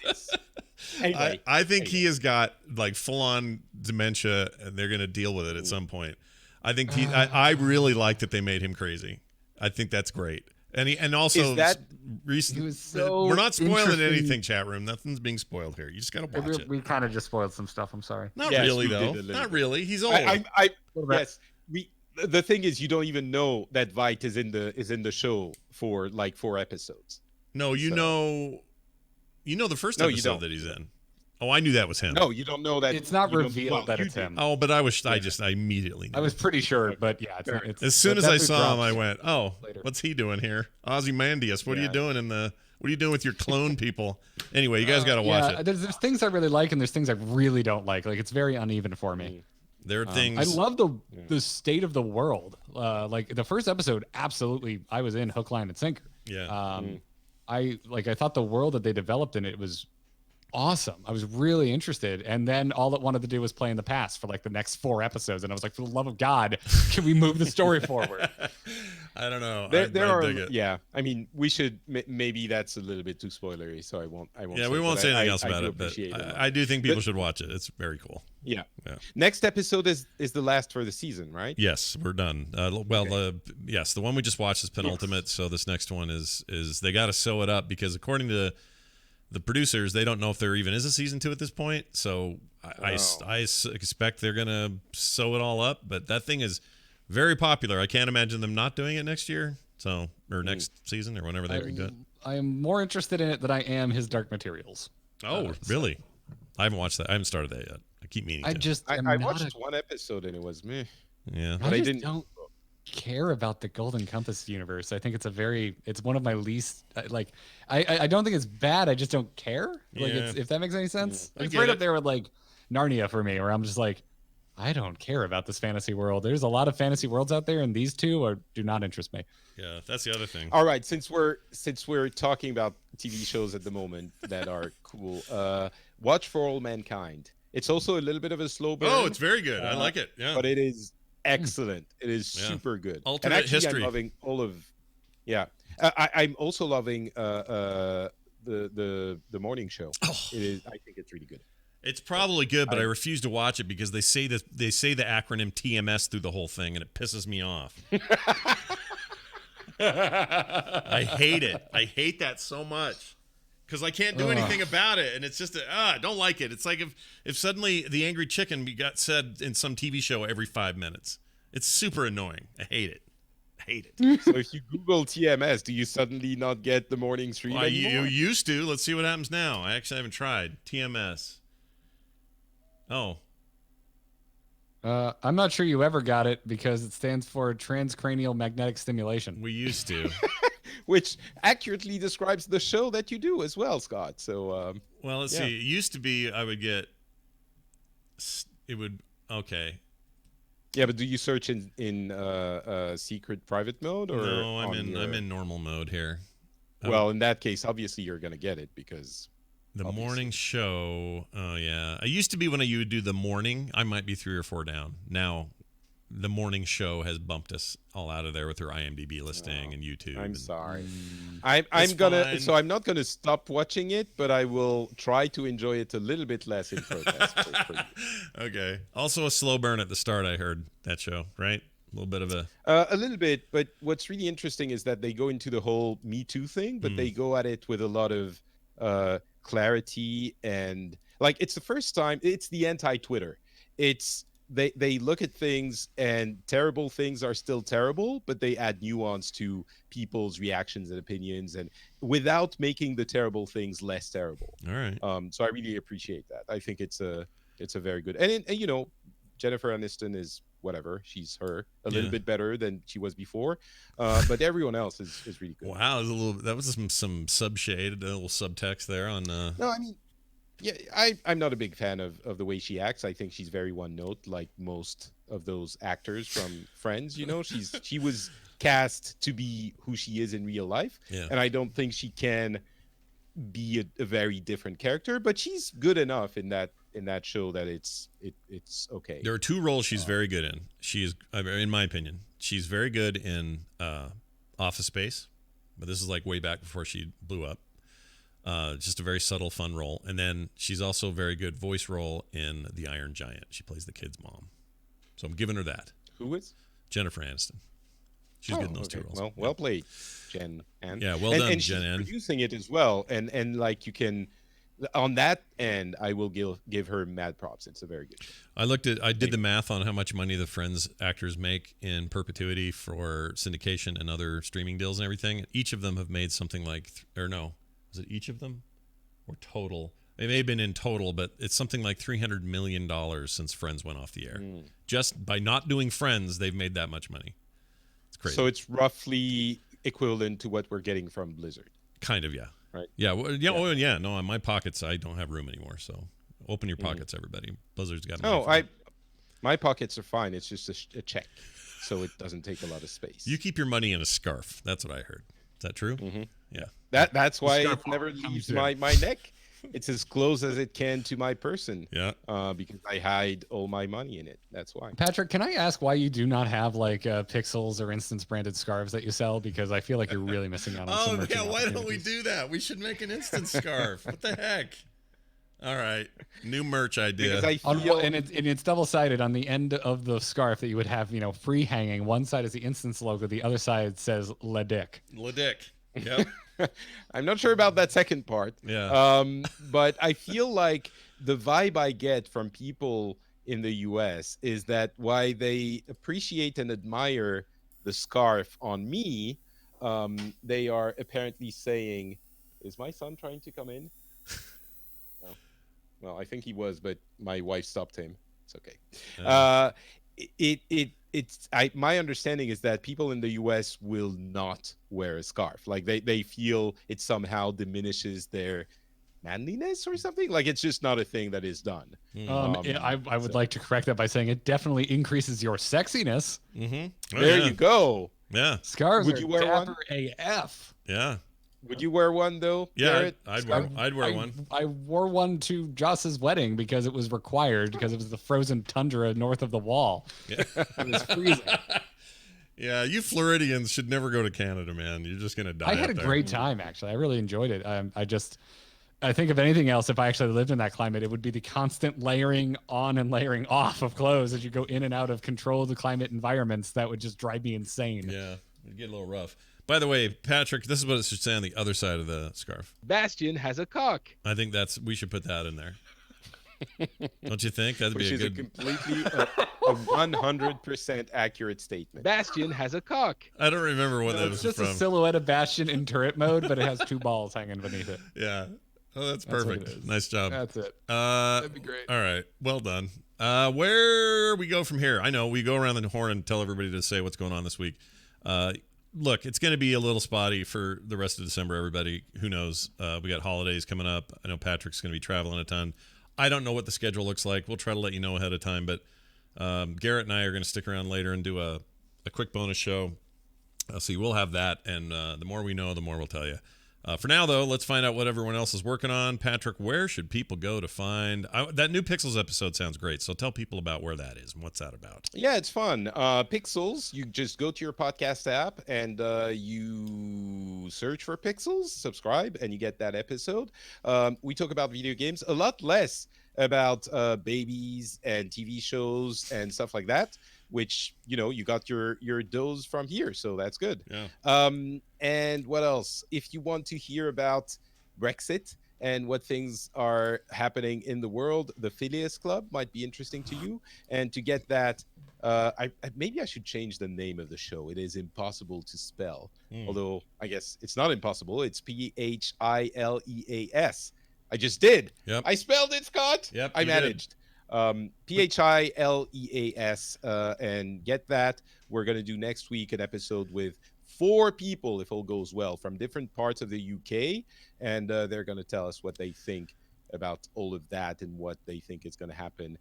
Anyway, I think he has got like full on dementia, and they're going to deal with it at some point. I think I really like that they made him crazy. I think that's great. And also Is that- He was so we're not spoiling interesting. anything, chat room. Nothing's being spoiled here. You just got to watch it. We kind of just spoiled some stuff. I'm sorry. Not Yes, really we did though. a little Not bit. really. He's old. Yes, we. The thing is, you don't even know that Vite is in the show for like 4 episodes. no, you so- know the first No, you episode don't. that he's in. Oh, I knew that was him. No, you don't know that. It's not you don't- revealed well, that you it's do. him. Oh, but I immediately knew. I was pretty sure, but yeah, it's As soon as I saw him, I drops. went, "Oh, later. what's he doing here? Ozymandias, what are you Yeah. doing what are you doing with your clone people?" Anyway, you guys got to watch Yeah, it. there's things I really like, and there's things I really don't like. Like it's very uneven for me. There are things. I love the state of the world. Like the first episode, absolutely, I was in hook, line, and sinker. Yeah. I thought the world that they developed in it was awesome. I was really interested. And then all it wanted to do was play in the past for like the next 4 episodes. And I was like, for the love of God, can we move the story forward? I don't know. There I are, dig it. yeah. I mean, we should maybe that's a little bit too spoilery, so I won't. Yeah, we won't say anything else I about do it, but appreciate it. I do think people should watch it. It's very cool. Yeah. Yeah. Next episode is the last for the season, right? Yes, we're done. Yes, the one we just watched is penultimate. So this next one is they got to sew it up because according to the producers, they don't know if there even is a season 2 at this point. So I expect they're gonna sew it all up. But that thing is very popular. I can't imagine them not doing it next year. So or next season or whenever they do it. I am more interested in it than I am his Dark Materials. Oh, really? I haven't watched that. I haven't started that yet. I keep meaning to. I watched one episode and it was meh. Yeah, but I didn't. Don't care about the Golden Compass universe. I think it's one of my least like. I don't think it's bad. I just don't care. Like if that makes any sense. It's right up there with like Narnia for me, where I'm just like, I don't care about this fantasy world. There's a lot of fantasy worlds out there, and these two do not interest me. Yeah, that's the other thing. All right, since we're talking about TV shows at the moment that are cool, watch For All Mankind. It's also a little bit of a slow burn. Oh, it's very good. I like it. Yeah, but it is excellent. It is super good. Alternate and actually, history. I'm loving all of. Yeah, I'm also loving the morning show. Oh. It is. I think it's really good. It's probably good, but I refuse to watch it because they say the acronym TMS through the whole thing, and it pisses me off. I hate it. I hate that so much because I can't do anything about it, and it's just I don't like it. It's like if suddenly the angry chicken got said in some TV show every 5 minutes. It's super annoying. I hate it. So if you Google TMS, do you suddenly not get the morning stream anymore? You used to. Let's see what happens now. I actually haven't tried TMS. Oh. I'm not sure you ever got it because it stands for transcranial magnetic stimulation. We used to. Which accurately describes the show that you do as well, Scott. So, well, let's see. It used to be I would get. It would okay. Yeah, but do you search in secret private mode or? No, I'm in normal mode here. Well, in that case, obviously you're gonna get it because. The morning show. Oh, yeah. I used to be when you would do the morning, I might be 3 or 4 down. Now, the morning show has bumped us all out of there with her IMDb listing and YouTube. I'm sorry. I'm gonna. So I'm not gonna stop watching it, but I will try to enjoy it a little bit less in protest. for you. Okay. Also a slow burn at the start. I heard that show, right? A little bit of a little bit. But what's really interesting is that they go into the whole Me Too thing, but they go at it with a lot of clarity and like it's the first time. It's the anti-Twitter. It's they look at things and terrible things are still terrible, but they add nuance to people's reactions and opinions, and without making the terrible things less terrible. All right. So I really appreciate that. I think it's a very good and you know, Jennifer Aniston is whatever. She's a little bit better than she was before, but everyone else is really good. Wow, that was some subshade, a little subtext there on. No, I mean. Yeah, I'm not a big fan of the way she acts. I think she's very one note, like most of those actors from Friends. You know, she was cast to be who she is in real life, and I don't think she can be a very different character. But she's good enough in that show that it's okay. There are 2 roles she's very good in. She is, in my opinion, she's very good in Office Space, but this is like way back before she blew up. Just a very subtle, fun role. And then she's also a very good voice role in The Iron Giant. She plays the kid's mom. So I'm giving her that. Who is? Jennifer Aniston. She's good in those 2 roles. Well played, Jen Ann. Yeah, well done, and Jen Ann. She's producing it as well. And like you can, on that end, I will give her mad props. It's a very good show. I did the math on how much money the Friends actors make in perpetuity for syndication and other streaming deals and everything. Each of them have made something like, is it each of them or total? They may have been in total, but it's something like $300 million since Friends went off the air. Just by not doing Friends, they've made that much money. It's crazy. So it's roughly equivalent to what we're getting from Blizzard. Kind of, yeah. Right. Yeah. Well, yeah. Oh, yeah. No, in my pockets, I don't have room anymore. So open your pockets, everybody. Blizzard's got money. My pockets are fine. It's just a check, so it doesn't take a lot of space. You keep your money in a scarf. That's what I heard. Is that true? Mm-hmm. Yeah. That's why it never leaves my neck. it's as close as it can to my person. Yeah. Because I hide all my money in it. That's why. Patrick, can I ask why you do not have like Pixels or Instance branded scarves that you sell? Because I feel like you're really missing out on some Oh merchant yeah, why don't we opportunities. do that? We should make an instant scarf. What the heck? All right, new merch idea. Because I On feel one- and it's double sided. On the end of the scarf that you would have, free hanging. One side is the Instance logo. The other side says Le Dick. Ledick. Yep. I'm not sure about that second part. Yeah. But I feel like the vibe I get from people in the US is that why they appreciate and admire the scarf on me, they are apparently saying, is my son trying to come in? No. Well, I think he was, but my wife stopped him. It's okay. My understanding is that people in the US will not wear a scarf. Like they feel it somehow diminishes their manliness or something. Like it's just not a thing that is done. I would like to correct that by saying it definitely increases your sexiness. Mm-hmm. Oh, There yeah. you go. Yeah. Scarves Would are you wear dapper one? AF. Yeah. Would you wear one though? Yeah. Garrett? I'd wear one. I wore one to Joss's wedding because it was required because it was the frozen tundra north of the wall. Yeah. It was freezing. Yeah. You Floridians should never go to Canada, man. You're just gonna die. I had up a there. great time actually. I really enjoyed it. I think if anything else, if I actually lived in that climate, it would be the constant layering on and layering off of clothes as you go in and out of controlled climate environments. That would just drive me insane. Yeah. It'd get a little rough. By the way, Patrick, this is what it should say on the other side of the scarf. Bastion has a cock. I think we should put that in there. Don't you think? That'd Which be a is good. a completely a 100% accurate statement. Bastion has a cock. I don't remember what that It's was just from. a silhouette of Bastion in turret mode, but it has two balls hanging beneath it. Yeah. Oh, that's That's what perfect. it is. Nice job. That's it. That'd be great. All right. Well done. Where we go from here? I know we go around the horn and tell everybody to say what's going on this week. Look, it's going to be a little spotty for the rest of December, everybody. Who knows? We got holidays coming up. I know Patrick's going to be traveling a ton. I don't know what the schedule looks like. We'll try to let you know ahead of time, but Garrett and I are going to stick around later and do a quick bonus show. So you will have that, and the more we know, the more we'll tell you. For now, though, let's find out what everyone else is working on. Patrick, where should people go to find... that new Pixels episode sounds great, so tell people about where that is and what's that about. Yeah, it's fun. Pixels, you just go to your podcast app and you search for Pixels, subscribe, and you get that episode. We talk about video games, a lot less about babies and TV shows and stuff like that, which, you got your dose from here, so that's good. Yeah. And what else? If you want to hear about Brexit and what things are happening in the world, the Phileas Club might be interesting to you. And to get that, maybe I should change the name of the show. It is impossible to spell, although I guess it's not impossible. It's Phileas. I just did. Yep. I spelled it, Scott. Yep, I you did. managed. Phileas, and get that. We're going to do next week an episode with 4 people, if all goes well, from different parts of the UK, and they're going to tell us what they think about all of that and what they think is going to happen.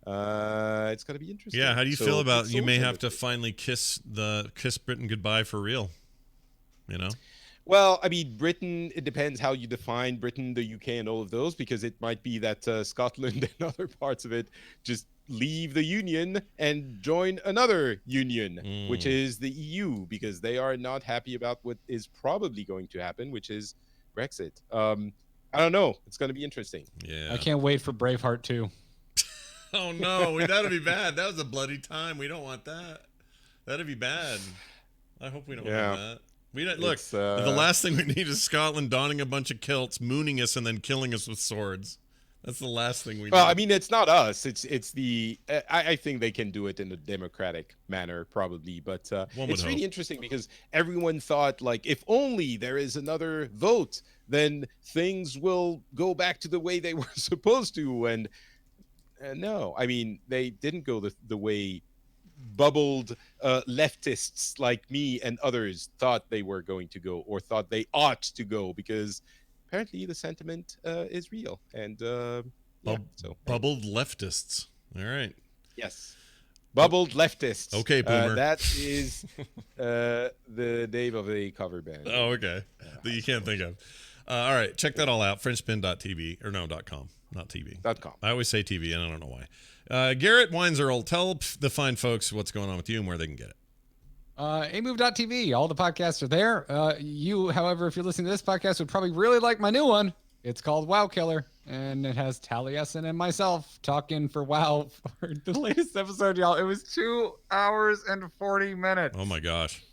It's going to be interesting. Yeah, how do you feel about you Pixels may and have to finally kiss Britain goodbye for real? Well, I mean, Britain, it depends how you define Britain, the UK, and all of those, because it might be that Scotland and other parts of it just leave the Union and join another union, which is the EU, because they are not happy about what is probably going to happen, which is Brexit. I don't know. It's going to be interesting. Yeah. I can't wait for Braveheart 2. Oh, no. That'd be bad. That was a bloody time. We don't want that. That'd be bad. I hope we don't want that. Look, It's, the last thing we need is Scotland donning a bunch of kilts, mooning us, and then killing us with swords. That's the last thing we need. Well, I mean, it's not us. It's the. I think they can do it in a democratic manner, probably. But it's really interesting because everyone thought, like, if only there is another vote, then things will go back to the way they were supposed to. And no, I mean, they didn't go the way bubbled leftists like me and others thought they were going to go, or thought they ought to go, because apparently the sentiment is real. And bubbled leftists. All right. Yes. Bubbled leftists. Okay, Boomer. That is the name of a cover band. Oh, okay. That you can't think of. All right, check that all out. Frenchpin.tv or no .com, not TV. .com. I always say TV, and I don't know why. Garrett Weinzierl, tell the fine folks what's going on with you and where they can get it. amove.tv. All the podcasts are there. You, however, if you're listening to this podcast, would probably really like my new one. It's called WoW Killer, and it has Taliesin and myself talking for WoW for the latest episode, y'all. It was 2 hours and 40 minutes. Oh my gosh.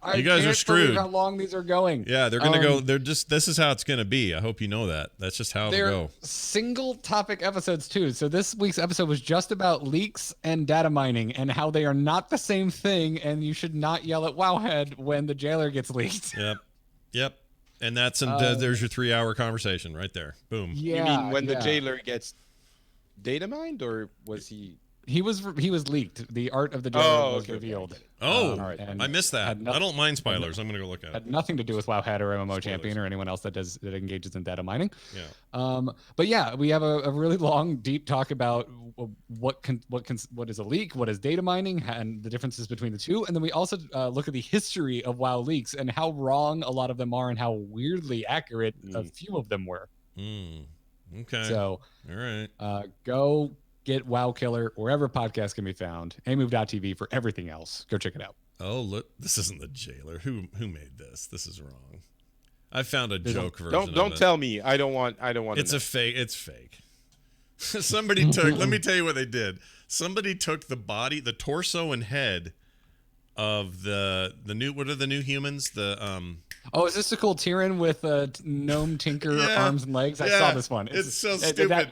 I You guys are can't screwed. believe how long these are going. Yeah, they're gonna go. They're just. This is how it's gonna be. I hope you know that. That's just how it'll They're go. single topic episodes too. So this week's episode was just about leaks and data mining and how they are not the same thing, and you should not yell at Wowhead when the jailer gets leaked. Yep. And that's there's your 3-hour conversation right there. Boom. Yeah, You mean when the yeah. jailer gets data mined, or was he? He was leaked. The art of the jailer was okay, revealed. Oh, and I missed that. had no- I don't mind spoilers. I'm gonna go look at it. Had nothing to do with Wowhead or MMO Champion or anyone else that engages in data mining. Yeah. But yeah, we have a really long, deep talk about what is a leak, what is data mining, and the differences between the two, and then we also look at the history of WoW leaks and how wrong a lot of them are and how weirdly accurate a few of them were. Okay. So, all right. Go get WoW Killer wherever podcasts can be found. amove.tv for everything else. Go check it out. Oh, look, this isn't the jailer. Who made this? This is wrong. I found a joke version. Don't of it. tell me. I don't want. It's a fake. It's fake. Somebody took. Let me tell you what they did. Somebody took the body, the torso, and head of the new. What are the new humans? Oh, is this a cool Tyrion with gnome tinker arms and legs? I saw this one. It's so stupid.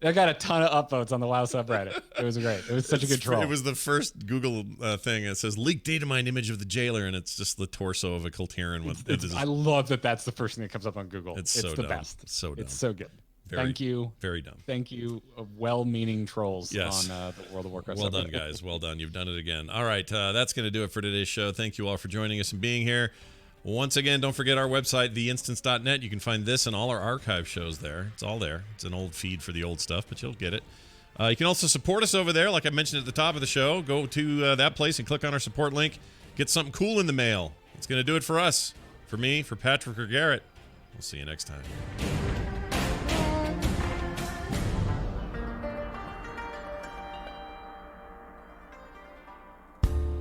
That got a ton of upvotes on the WoW subreddit. It was great. It was such a good troll. It was the first Google thing. It says leaked data mine image of the jailer, and it's just the torso of a Kultiran with. I love that. That's the first thing that comes up on Google. It's so the dumb. best. So dumb. It's so good. Very, Thank you. Very dumb. Thank you, well-meaning trolls Yes. on the World of Warcraft. Well subreddit. done, guys. Well done. You've done it again. All right, that's going to do it for today's show. Thank you all for joining us and being here. Once again, don't forget our website, theinstance.net. You can find this and all our archive shows there. It's all there. It's an old feed for the old stuff, but you'll get it. You can also support us over there, like I mentioned at the top of the show. Go to that place and click on our support link. Get something cool in the mail. It's going to do it for us. For me, for Patrick or Garrett. We'll see you next time.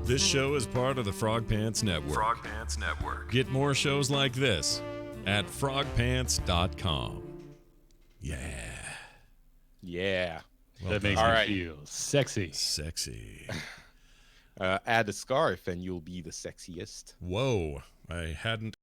This show is part of the Frog Pants Network. Frog Pants Network. Get more shows like this at frogpants.com. Yeah. Yeah. Well That done. makes All me right. feel sexy. Sexy. Add a scarf and you'll be the sexiest. Whoa. I hadn't